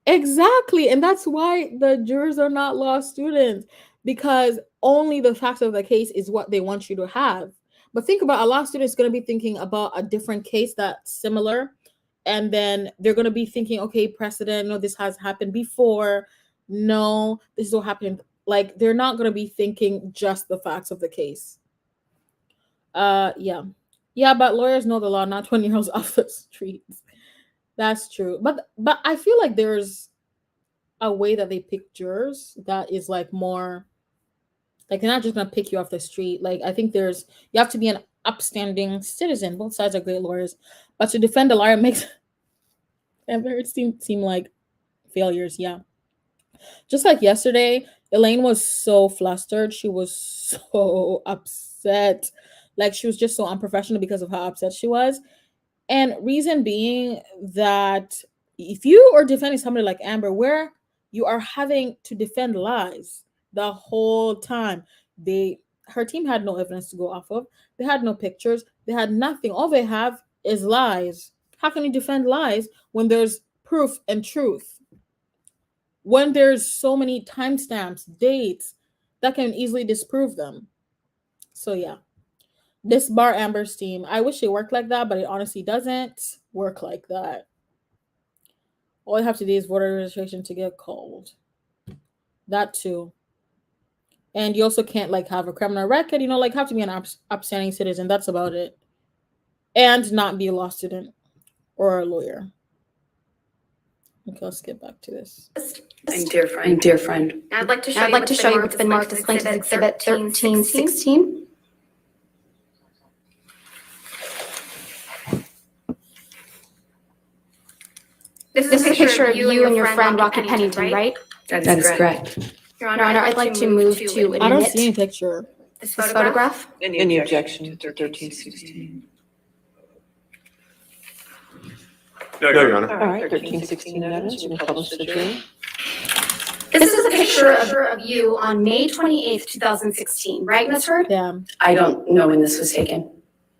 Speaker 1: Exactly. And that's why the jurors are not law students, because only the facts of the case is what they want you to have. But think about, a law student is going to be thinking about a different case that's similar. And then they're going to be thinking, okay, precedent, no, this has happened before. No, this is what happened. Like, they're not going to be thinking just the facts of the case. Yeah, but lawyers know the law, not 20-year-olds off the streets. That's true. But I feel like there's a way that they pick jurors that is like more, like, they're not just gonna pick you off the street. Like, I think you have to be an upstanding citizen. Both sides are great lawyers, but to defend a liar makes it seem like failures. Yeah. Just like yesterday, Elaine was so flustered. She was so upset. Like, she was just so unprofessional because of how upset she was. And reason being that if you are defending somebody like Amber, where you are having to defend lies the whole time, her team had no evidence to go off of. They had no pictures. They had nothing. All they have is lies. How can you defend lies when there's proof and truth? When there's so many timestamps, dates that can easily disprove them. So yeah, this Bar Amber's team, I wish it worked like that, but it honestly doesn't work like that. All you have to do is voter registration to get called. That too. And you also can't like have a criminal record, like have to be an upstanding citizen. That's about it. And not be a law student or a lawyer. Okay, let's get back to this.
Speaker 3: My dear friend.
Speaker 2: I'd like to show you what's been marked as Plaintiff's Exhibit 1316. This is a picture of you and your friend Rocky Pennington, right?
Speaker 3: That is correct.
Speaker 2: Your Honor, I'd like to move to
Speaker 1: I don't see any
Speaker 2: admit
Speaker 1: picture.
Speaker 2: this photograph.
Speaker 5: Any objection to 1316?
Speaker 4: No, Your Honor.
Speaker 5: All right, 1316 evidence, you can publish the jury.
Speaker 2: This is a picture of you on May 28th, 2016, right, Ms. Hurd?
Speaker 1: Yeah.
Speaker 3: I don't know when this was taken.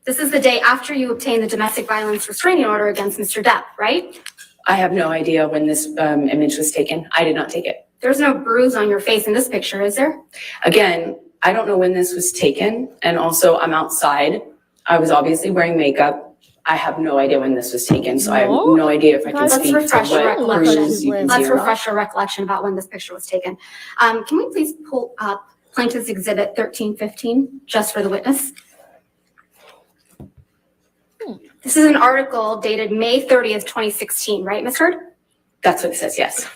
Speaker 2: This is the day after you obtained the domestic violence restraining order against Mr. Depp, right?
Speaker 3: I have no idea when this image was taken. I did not take it.
Speaker 2: There's no bruise on your face in this picture, is there?
Speaker 3: Again, I don't know when this was taken, and also I'm outside. I was obviously wearing makeup. I have no idea when this was taken, so I have
Speaker 1: No.
Speaker 3: no idea if I can
Speaker 1: Let's
Speaker 3: speak to
Speaker 2: refresh your
Speaker 3: what
Speaker 2: recollection.
Speaker 3: bruises you can
Speaker 2: Let's
Speaker 3: see.
Speaker 2: refresh your recollection about when this picture was taken. Can we please pull up Plaintiff's Exhibit 1315, just for the witness? This is an article dated May 30th, 2016, right, Ms. Hurd?
Speaker 3: That's what it says, yes.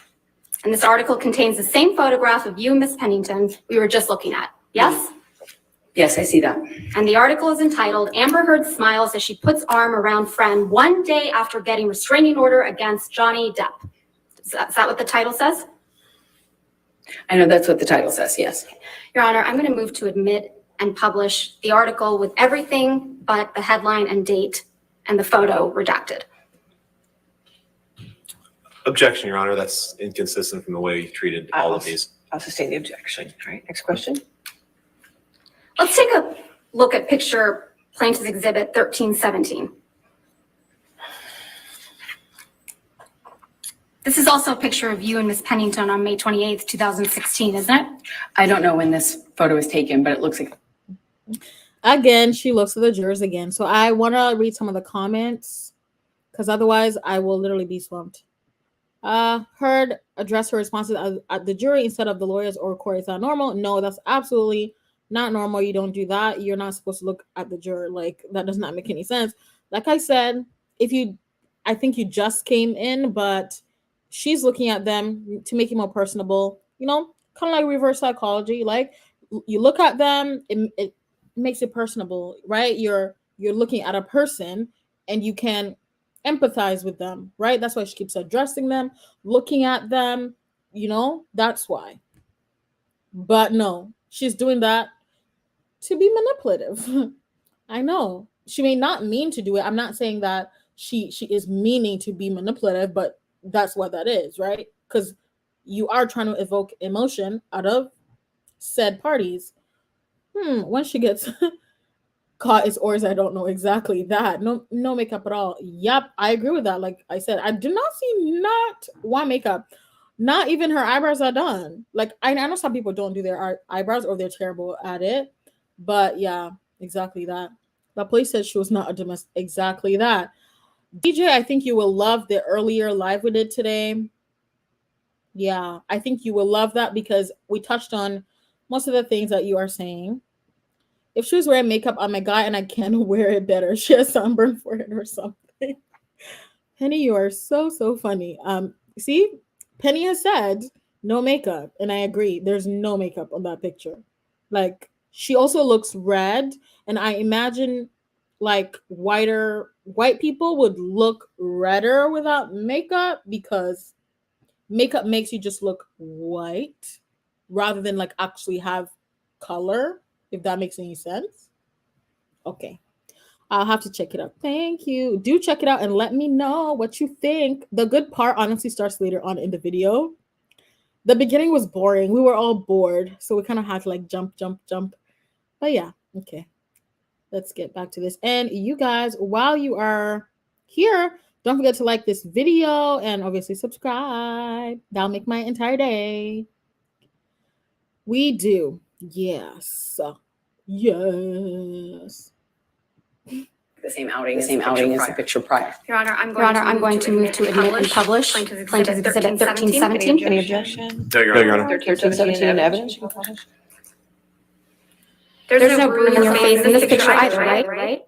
Speaker 2: And this article contains the same photograph of you and Ms. Pennington we were just looking at, yes?
Speaker 3: Yes, I see that.
Speaker 2: And the article is entitled, Amber Heard Smiles as She Puts Arm Around Friend One Day After Getting Restraining Order Against Johnny Depp. Is that what the title says?
Speaker 3: I know that's what the title says, yes.
Speaker 2: Your Honor, I'm going to move to admit and publish the article with everything but the headline and date and the photo redacted.
Speaker 4: Objection, Your Honor. That's inconsistent from the way you've treated all of these.
Speaker 5: I'll sustain the objection. All right, next question.
Speaker 2: Let's take a look at picture Plaintiff's Exhibit 1317. This is also a picture of you and Ms. Pennington on May 28th, 2016, isn't it?
Speaker 3: I don't know when this photo was taken, but it looks like.
Speaker 1: Again, she looks at the jurors again. So I want to read some of the comments because otherwise I will literally be swamped. Heard address her responses at the jury instead of the lawyers or court. Is that normal? No, that's absolutely not normal. You don't do that. You're not supposed to look at the juror. Like, that does not make any sense. Like I said, I think you just came in, but she's looking at them to make it more personable, you know, kind of like reverse psychology. Like, you look at them, it makes it personable, right? You're looking at a person and you can empathize with them, right? That's why she keeps addressing them, looking at them, you know, that's why. But no, she's doing that to be manipulative. I know she may not mean to do it. I'm not saying that she is meaning to be manipulative, but that's what that is, right? Because you are trying to evoke emotion out of said parties. When she gets caught is ours, I don't know exactly that. No makeup at all. Yep, I agree with that. Like I said, I do not see not one makeup. Not even her eyebrows are done. Like, I know some people don't do their eyebrows or they're terrible at it. But yeah, exactly that. The police said she was not a domestic. Exactly that. DJ, I think you will love the earlier live we did today. Yeah, I think you will love that because we touched on most of the things that you are saying. If she was wearing makeup, I'm a guy and I can wear it better. She has sunburn forehead or something. Penny, you are so funny. See, Penny has said no makeup, and I agree. There's no makeup on that picture. Like, she also looks red, and I imagine like white people would look redder without makeup because makeup makes you just look white rather than like actually have color, if that makes any sense. Okay, I'll have to check it out. Thank you. Do check it out and let me know what you think. The good part honestly starts later on in the video. The beginning was boring. We were all bored, so we kind of had to like jump. But yeah, okay. Let's get back to this. And you guys, while you are here, don't forget to like this video and obviously subscribe. That'll make my entire day. We do. Yes. Yes.
Speaker 3: The same outing as the picture prior.
Speaker 2: Your Honor, I'm going to move to admit and publish Plaintiff's Exhibit 1317.
Speaker 5: Any objection?
Speaker 4: No, Your Honor.
Speaker 5: 1317 in evidence, you can publish.
Speaker 2: There's no bruise on your face in this picture either, right?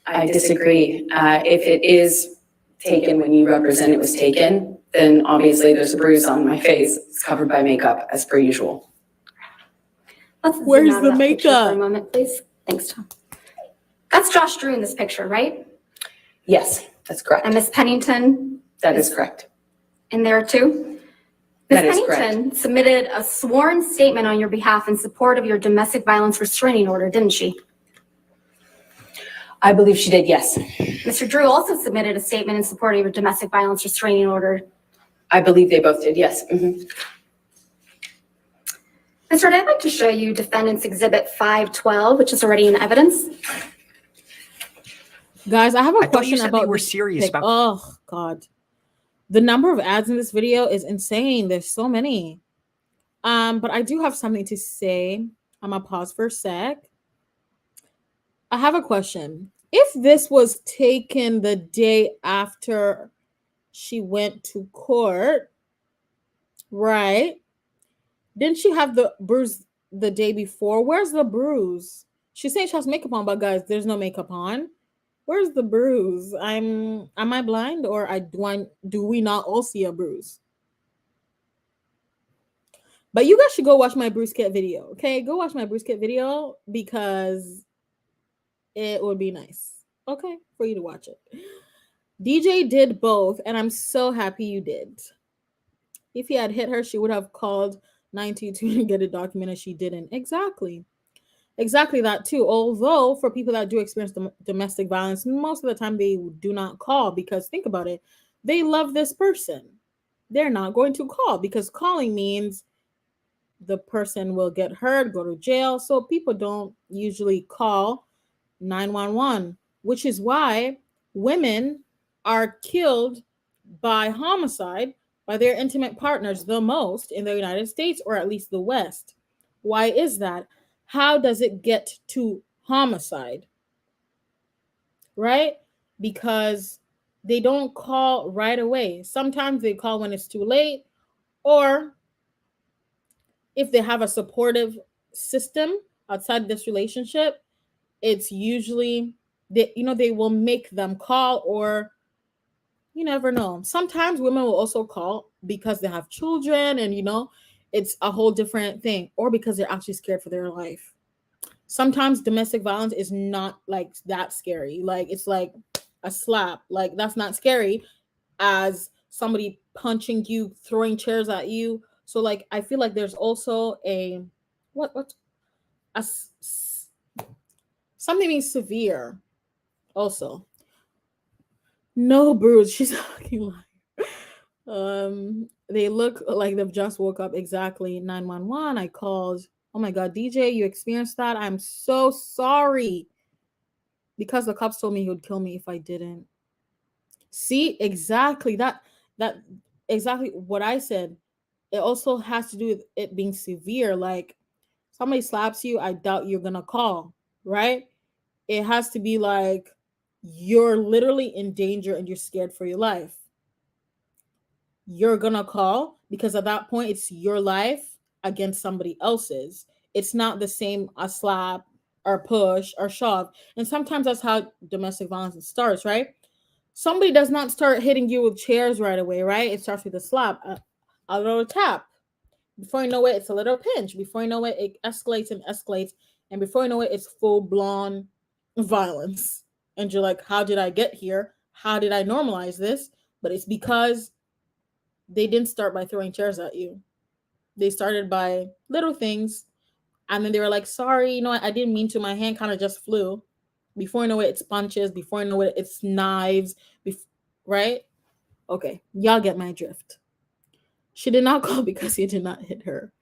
Speaker 3: I disagree. If it is taken when you represent it was taken, then obviously there's a bruise on my face. It's covered by makeup as per usual.
Speaker 2: Let's zoom
Speaker 1: Where's
Speaker 2: out
Speaker 1: the
Speaker 2: of that picture
Speaker 1: makeup?
Speaker 2: for a moment, please. Thanks, Tom. That's Josh Drew in this picture, right?
Speaker 3: Yes, that's correct.
Speaker 2: And Miss Pennington
Speaker 3: That is correct.
Speaker 2: in there too?
Speaker 3: That
Speaker 2: Ms.
Speaker 3: is correct.
Speaker 2: Pennington submitted a sworn statement on your behalf in support of your domestic violence restraining order, didn't she?
Speaker 3: I believe she did, yes.
Speaker 2: Mr. Drew also submitted a statement in support of your domestic violence restraining order.
Speaker 3: I believe they both did, yes. Mhm.
Speaker 2: Mr. I'd like to show you Defendant's Exhibit 512, which is already in evidence.
Speaker 1: Guys, I have a
Speaker 6: I thought you
Speaker 1: question
Speaker 6: said
Speaker 1: about
Speaker 6: you were
Speaker 1: this
Speaker 6: serious
Speaker 1: pic.
Speaker 6: about.
Speaker 1: Oh God, The number of ads in this video is insane. There's so many. But I do have something to say. I'm gonna pause for a sec. I have a question. If this was taken the day after she went to court, right? Didn't she have the bruise the day before? Where's the bruise? She's saying she has makeup on, but guys, there's no makeup on. Where's the bruise? Am I blind, or do we not all see a bruise? But you guys should go watch my bruise kit video, okay? Go watch my bruise kit video because it would be nice, okay, for you to watch it. DJ did both, and I'm so happy you did. If he had hit her, she would have called 922 to get it documented. She didn't. Exactly that too. Although for people that do experience domestic violence, most of the time they do not call, because think about it, they love this person. They're not going to call because calling means the person will get hurt, go to jail. So people don't usually call 911, which is why women are killed by homicide by their intimate partners the most in the United States, or at least the West. Why is that? How does it get to homicide? Right? Because they don't call right away. Sometimes they call when it's too late, or if they have a supportive system outside this relationship, it's usually they will make them call, or you never know. Sometimes women will also call because they have children and it's a whole different thing, or because they're actually scared for their life. Sometimes domestic violence is not like that scary. Like it's like a slap. Like that's not scary as somebody punching you, throwing chairs at you. So like I feel like there's also a something being severe also. No bruise. She's a fucking liar. They look like they've just woke up. Exactly. 911. I called. Oh my God, DJ, you experienced that? I'm so sorry. Because the cops told me he would kill me if I didn't. See, exactly that exactly what I said. It also has to do with it being severe. Like somebody slaps you, I doubt you're gonna call, right? It has to be like you're literally in danger and you're scared for your life. You're gonna call because at that point it's your life against somebody else's. It's not the same a slap or push or shove. And sometimes that's how domestic violence starts, right? Somebody does not start hitting you with chairs right away, right? It starts with a slap, a little tap. Before you know it, it's a little pinch. Before you know it, it escalates and escalates. And before you know it, it's full-blown violence. And you're like, how did I get here? How did I normalize this? But it's because they didn't start by throwing chairs at you. They started by little things. And then they were like, sorry, I didn't mean to. My hand kind of just flew. Before you know it, it's punches. Before you know it, it's knives. Right? Okay. Y'all get my drift. She did not call because he did not hit her.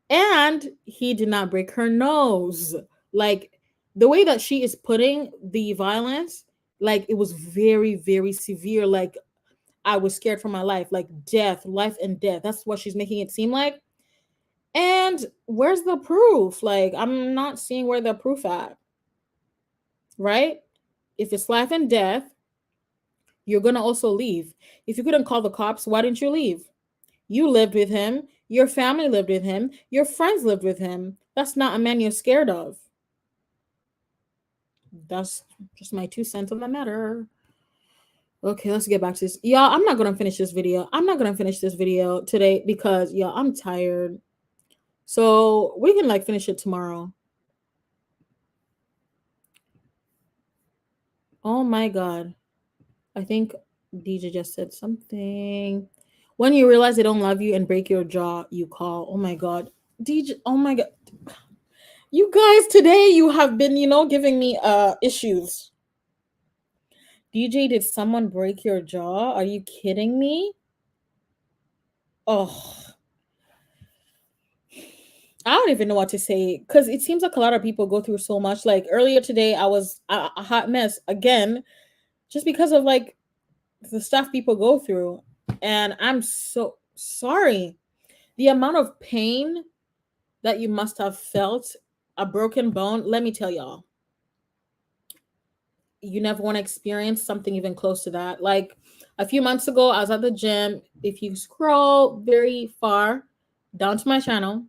Speaker 1: And he did not break her nose. Like, the way that she is putting the violence, like, it was very, very severe. Like, I was scared for my life. Like, death, life and death. That's what she's making it seem like. And where's the proof? Like, I'm not seeing where the proof at. Right? If it's life and death, you're going to also leave. If you couldn't call the cops, why didn't you leave? You lived with him. Your family lived with him. Your friends lived with him. That's not a man you're scared of. That's just my 2 cents on the matter. Okay, let's get back to this. Y'all, I'm not going to finish this video. I'm not going to finish this video today because, y'all, I'm tired. So we can finish it tomorrow. Oh my God. I think DJ just said something. When you realize they don't love you and break your jaw, you call. Oh my God. DJ, oh my God. You guys, today you have been, giving me issues. DJ, did someone break your jaw? Are you kidding me? Oh. I don't even know what to say because it seems like a lot of people go through so much. Like earlier today, I was a hot mess again, just because of the stuff people go through. And I'm so sorry. The amount of pain that you must have felt, a broken bone, let me tell y'all, you never want to experience something even close to that. Like a few months ago, I was at the gym. If you scroll very far down to my channel,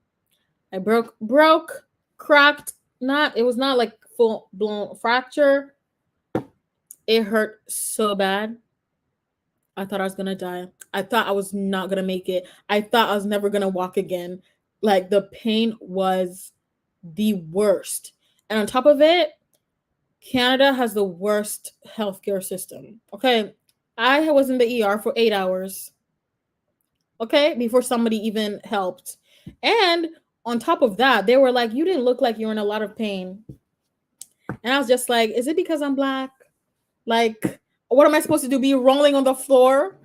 Speaker 1: I broke, cracked, it was not like full blown fracture. It hurt so bad. I thought I was gonna die. I thought I was not gonna make it. I thought I was never gonna walk again. Like the pain was the worst. And on top of it, Canada has the worst healthcare system. Okay. I was in the ER for 8 hours. Okay. Before somebody even helped. And on top of that, they were like, you didn't look like you were in a lot of pain. And I was just like, is it because I'm Black? Like, what am I supposed to do? Be rolling on the floor?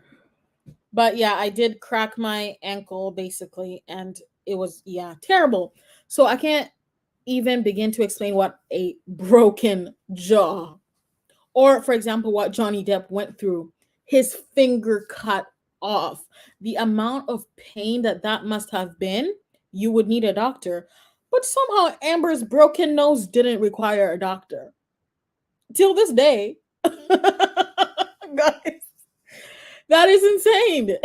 Speaker 1: But yeah, I did crack my ankle basically. And it was, yeah, terrible. So I can't even begin to explain what a broken jaw, or for example, what Johnny Depp went through, his finger cut off, the amount of pain that must have been. You would need a doctor, but somehow Amber's broken nose didn't require a doctor till this day. Guys, that is insane.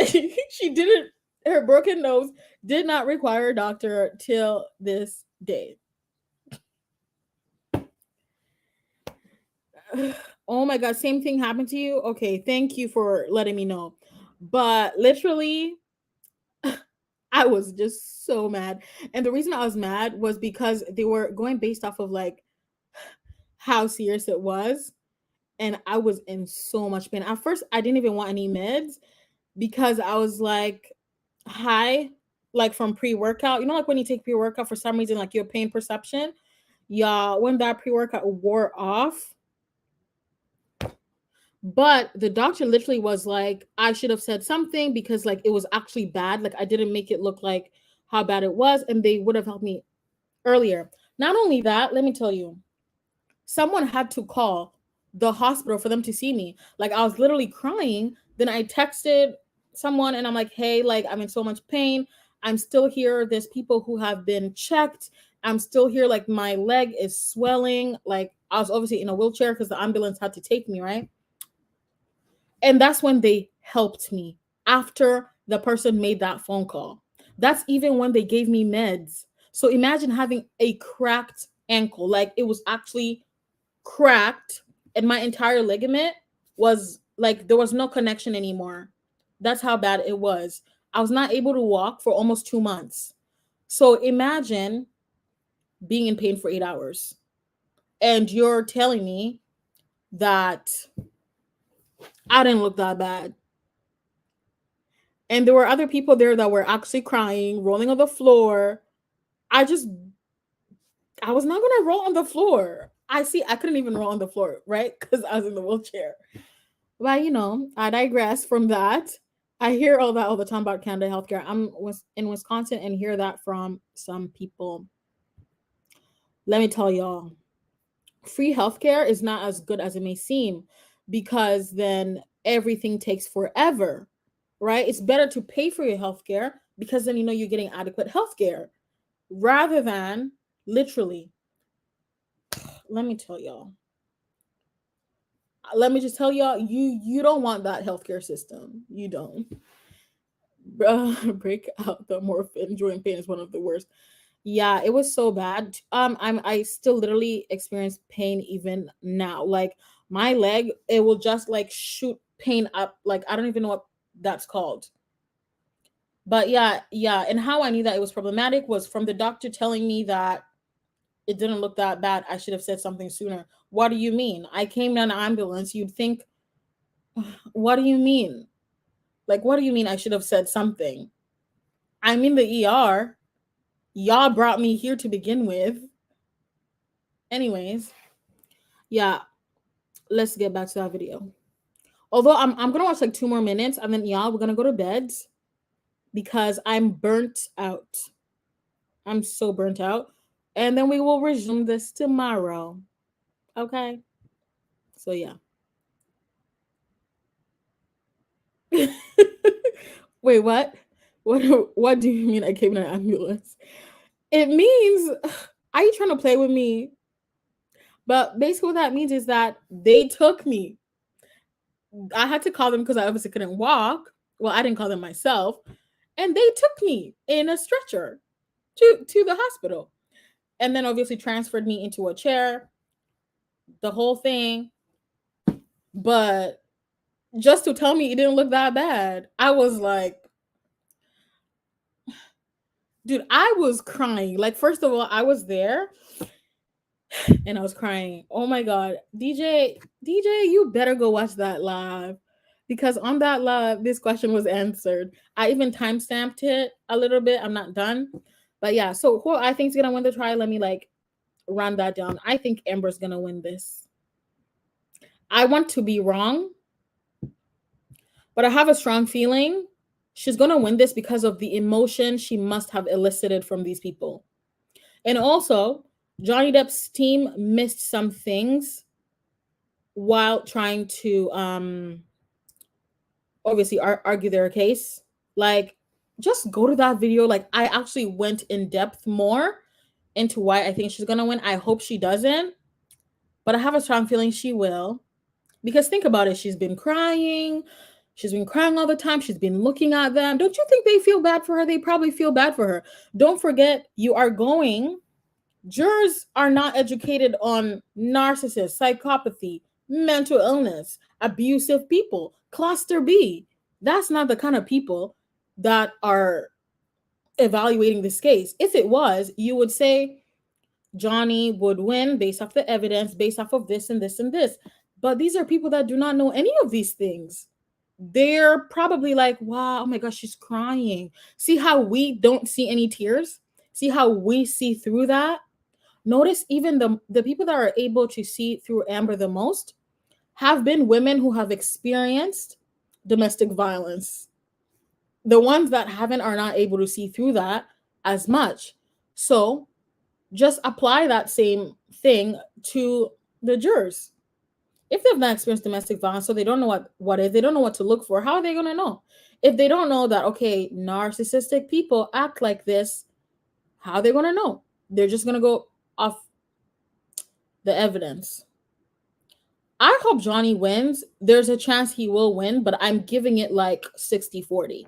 Speaker 1: She didn't, her broken nose did not require a doctor till this day. Oh my God, same thing happened to you? Okay, thank you for letting me know. But literally, I was just so mad. And the reason I was mad was because they were going based off of like how serious it was. And I was in so much pain. At first, I didn't even want any meds because I was like high, like from pre-workout. You know, like when you take pre-workout, for some reason, like your pain perception. Yeah, when that pre-workout wore off, but the doctor literally was like, I should have said something because like it was actually bad. Like I didn't make it look like how bad it was, and they would have helped me earlier. Not only that, let me tell you, someone had to call the hospital for them to see me. Like I was literally crying. Then I texted someone and I'm like, hey, like I'm in so much pain. I'm still here. There's people who have been checked. I'm still here. Like my leg is swelling. Like I was obviously in a wheelchair because the ambulance had to take me, right? And that's when they helped me after the person made that phone call. That's even when they gave me meds. So imagine having a cracked ankle, like it was actually cracked and my entire ligament was like, there was no connection anymore. That's how bad it was. I was not able to walk for almost 2 months. So imagine being in pain for 8 hours and you're telling me that I didn't look that bad. And there were other people there that were actually crying, rolling on the floor. I was not going to roll on the floor. I couldn't even roll on the floor, right? Because I was in the wheelchair. But, you know, I digress from that. I hear all that all the time about Canada healthcare. I'm in Wisconsin and hear that from some people. Let me tell y'all, free healthcare is not as good as it may seem because then everything takes forever, right? It's better to pay for your healthcare because then you know you're getting adequate healthcare rather than literally. Let me tell y'all. Let me just tell y'all, you don't want that healthcare system. You don't. Break out the morphine. Enjoying pain is one of the worst. Yeah, it was so bad. I still literally experience pain even now. Like my leg, it will just like shoot pain up. Like I don't even know what that's called. But yeah. And how I knew that it was problematic was from the doctor telling me that it didn't look that bad. I should have said something sooner. What do you mean? I came in an ambulance. You'd think, what do you mean? Like, what do you mean I should have said something? I'm in the ER. Y'all brought me here to begin with. Anyways, yeah, let's get back to that video. Although I'm gonna watch like 2 more minutes and then y'all, we're gonna go to bed because I'm burnt out. I'm so burnt out. And then we will resume this tomorrow. Okay? So yeah. Wait, what? What do you mean I came in an ambulance? It means, are you trying to play with me? But basically what that means is that they took me. I had to call them because I obviously couldn't walk. Well, I didn't call them myself. And they took me in a stretcher to the hospital. And then obviously transferred me into a chair, the whole thing. But just to tell me it didn't look that bad, I was like, dude, I was crying. Like, first of all, I was there and I was crying. Oh my God. DJ, you better go watch that live. Because on that live, this question was answered. I even timestamped it a little bit. I'm not done. But yeah, so who I think is gonna win the trial? Let me like run that down. I think Amber's gonna win this. I want to be wrong, but I have a strong feeling she's gonna win this because of the emotion she must have elicited from these people. And also, Johnny Depp's team missed some things while trying to obviously argue their case. Like, just go to that video. Like, I actually went in depth more into why I think she's gonna win. I hope she doesn't, but I have a strong feeling she will. Because think about it, she's been crying. She's been crying all the time. She's been looking at them. Don't you think they feel bad for her? They probably feel bad for her. Don't forget, jurors are not educated on narcissists, psychopathy, mental illness, abusive people, cluster B. That's not the kind of people that are evaluating this case. If it was, you would say Johnny would win based off the evidence, based off of this and this and this. But these are people that do not know any of these things. They're probably like, wow, oh my gosh, she's crying. See how we don't see any tears? See how we see through that? Notice even the people that are able to see through Amber the most have been women who have experienced domestic violence. The ones that haven't are not able to see through that as much. So just apply that same thing to the jurors. If they've not experienced domestic violence, so they don't know what is, they don't know what to look for, how are they going to know? If they don't know that, okay, narcissistic people act like this, how are they going to know? They're just going to go off the evidence. I hope Johnny wins. There's a chance he will win, but I'm giving it like 60-40.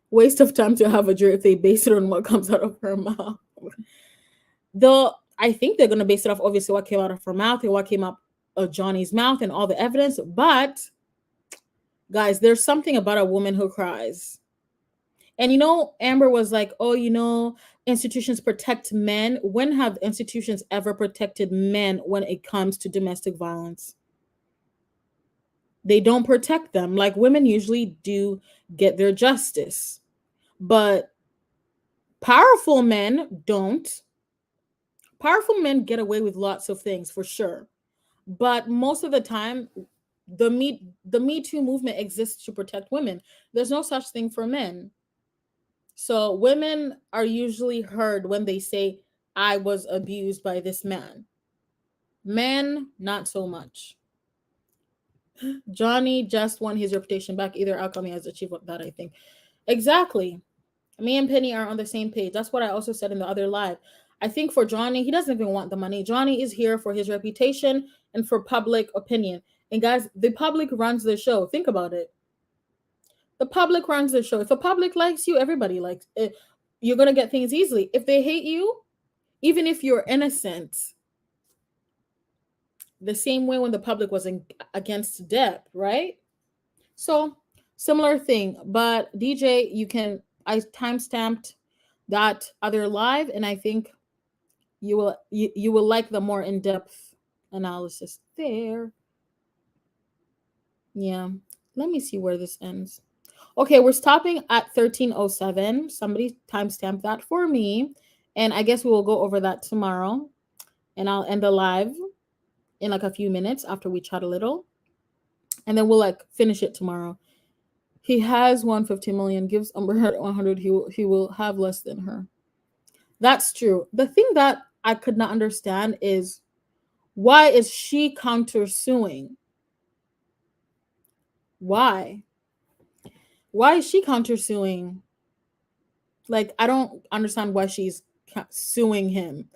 Speaker 1: Waste of time to have a jury if they base it on what comes out of her mouth. I think they're going to base it off obviously what came out of her mouth and what came out of Johnny's mouth and all the evidence. But guys, there's something about a woman who cries. And Amber was like, oh, institutions protect men. When have institutions ever protected men when it comes to domestic violence? They don't protect them. Like, women usually do get their justice, but powerful men don't. Powerful men get away with lots of things for sure. But most of the time, the Me Too movement exists to protect women. There's no such thing for men. So women are usually heard when they say, I was abused by this man. Men, not so much. Johnny just won his reputation back. Either outcome he has achieved that, I think. Exactly. Me and Penny are on the same page. That's what I also said in the other live. I think for Johnny, he doesn't even want the money. Johnny is here for his reputation and for public opinion. And guys, the public runs the show. Think about it. The public runs the show. If the public likes you, everybody likes it. You're going to get things easily. If they hate you, even if you're innocent, the same way when the public was against Depp, right? So similar thing. But DJ, I timestamped that other live, and I think you will like the more in-depth analysis there. Yeah. Let me see where this ends. Okay, we're stopping at 13:07. Somebody timestamp that for me. And I guess we will go over that tomorrow. And I'll end the live in like a few minutes after we chat a little. And then we'll like finish it tomorrow. He has 150 million, gives Amber Heard 100, he will have less than her. That's true. The thing that I could not understand is, why is she countersuing? Why? Why is she countersuing? Like, I don't understand why she's suing him.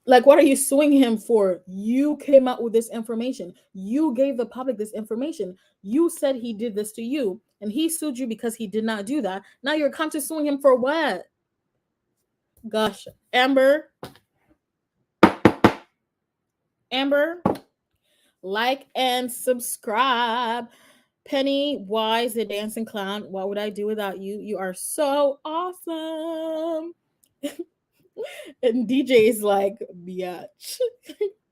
Speaker 1: Like, what are you suing him for? You came out with this information. You gave the public this information. You said he did this to you, and he sued you because he did not do that. Now you're countersuing him for what? Gosh, Amber, like and subscribe. Pennywise, the dancing clown. What would I do without you? You are so awesome. And DJ is like, biatch.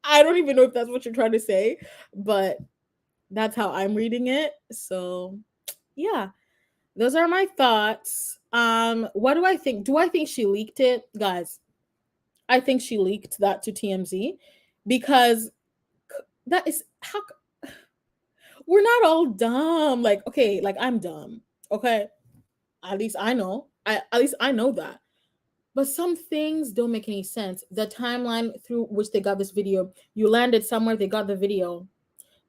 Speaker 1: I don't even know if that's what you're trying to say, but that's how I'm reading it. So, yeah, those are my thoughts. What do I think? Do I think she leaked it? Guys, I think she leaked that to TMZ because that is how we're not all dumb. Like, okay, like I'm dumb. Okay. At least I know. At least I know that. But some things don't make any sense. The timeline through which they got this video, you landed somewhere, they got the video.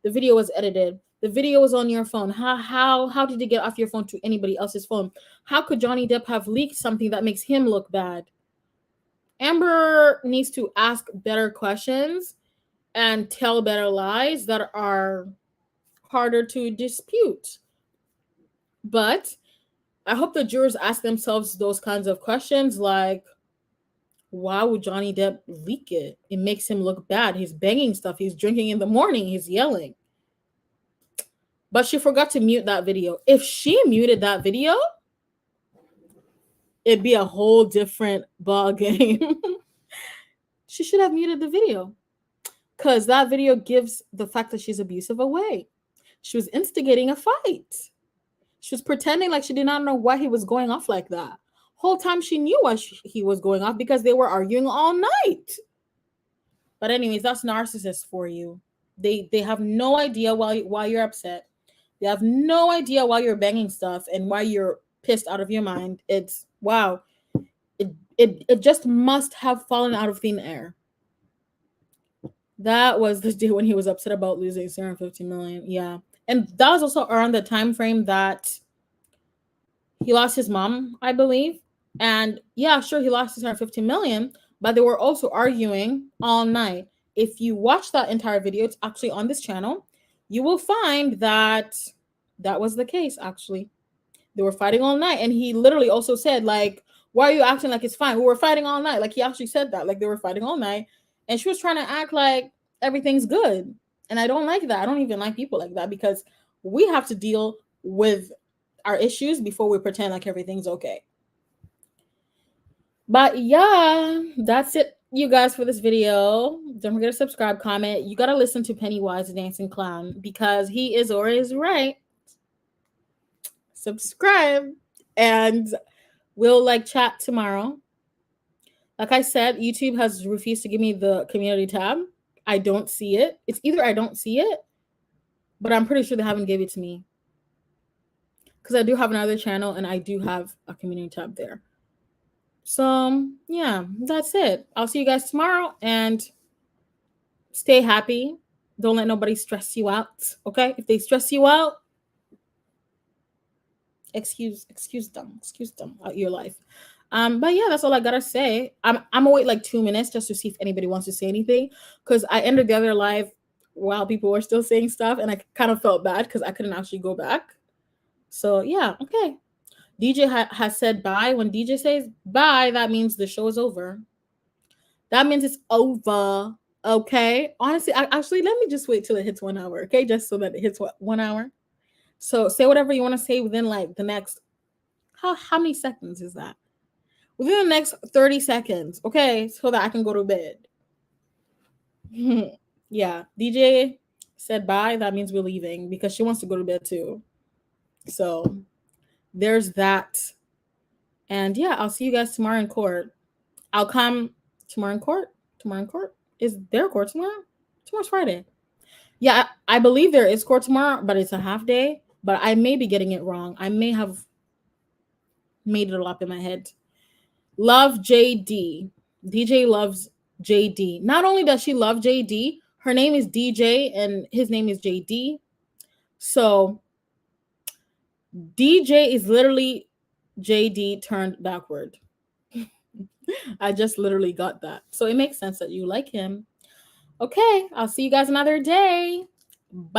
Speaker 1: The video was edited. The video was on your phone. How did it get off your phone to anybody else's phone? How could Johnny Depp have leaked something that makes him look bad? Amber needs to ask better questions and tell better lies that are harder to dispute. But I hope the jurors ask themselves those kinds of questions like, why would Johnny Depp leak it? It makes him look bad. He's banging stuff. He's drinking in the morning. He's yelling. But she forgot to mute that video. If she muted that video, it'd be a whole different ball game. She should have muted the video because that video gives the fact that she's abusive away. She was instigating a fight. She was pretending like she did not know why he was going off like that. Whole time she knew why he was going off because they were arguing all night. But anyways, that's narcissists for you. They have no idea why you're upset. They have no idea why you're banging stuff and why you're pissed out of your mind. It's wow. It just must have fallen out of thin air. That was the day when he was upset about losing 750 million. Yeah. And that was also around the time frame that he lost his mom, I believe. And yeah, sure, he lost his 150 million, but they were also arguing all night. If you watch that entire video, it's actually on this channel, you will find that that was the case, actually. They were fighting all night. And he literally also said, like, why are you acting like it's fine? We were fighting all night. Like, he actually said that. Like, they were fighting all night. And she was trying to act like everything's good. And I don't like that. I don't even like people like that because we have to deal with our issues before we pretend like everything's okay. But yeah, that's it, you guys, for this video. Don't forget to subscribe, comment. You got to listen to Pennywise the Dancing Clown because he is always right. Subscribe and we'll like chat tomorrow. Like I said, YouTube has refused to give me the community tab. I don't see it. It's either I don't see it, but I'm pretty sure they haven't given it to me. Because I do have another channel and I do have a community tab there. So yeah, that's it. I'll see you guys tomorrow and stay happy. Don't let nobody stress you out. Okay? If they stress you out, excuse them out your life. But yeah, that's all I gotta say. I'm gonna wait like 2 minutes just to see if anybody wants to say anything because I ended the other live while people were still saying stuff and I kind of felt bad because I couldn't actually go back. So yeah, okay. DJ has said bye. When DJ says bye, that means the show is over. That means it's over. Okay. Honestly, actually, let me just wait till it hits 1 hour. Okay, just so that it hits 1 hour. So say whatever you want to say within like the next. How many seconds is that? Within the next 30 seconds. Okay, so that I can go to bed. Yeah, DJ said bye. That means we're leaving because she wants to go to bed too. So there's that. And yeah, I'll see you guys tomorrow in court. I'll come tomorrow in court. Tomorrow in court? Is there court tomorrow? Tomorrow's Friday. Yeah, I believe there is court tomorrow, but it's a half day. But I may be getting it wrong. I may have made it all up in my head. Love JD. DJ loves JD. Not only does she love JD, her name is DJ and his name is JD. So DJ is literally JD turned backward. I just literally got that. So it makes sense that you like him. Okay, I'll see you guys another day. Bye.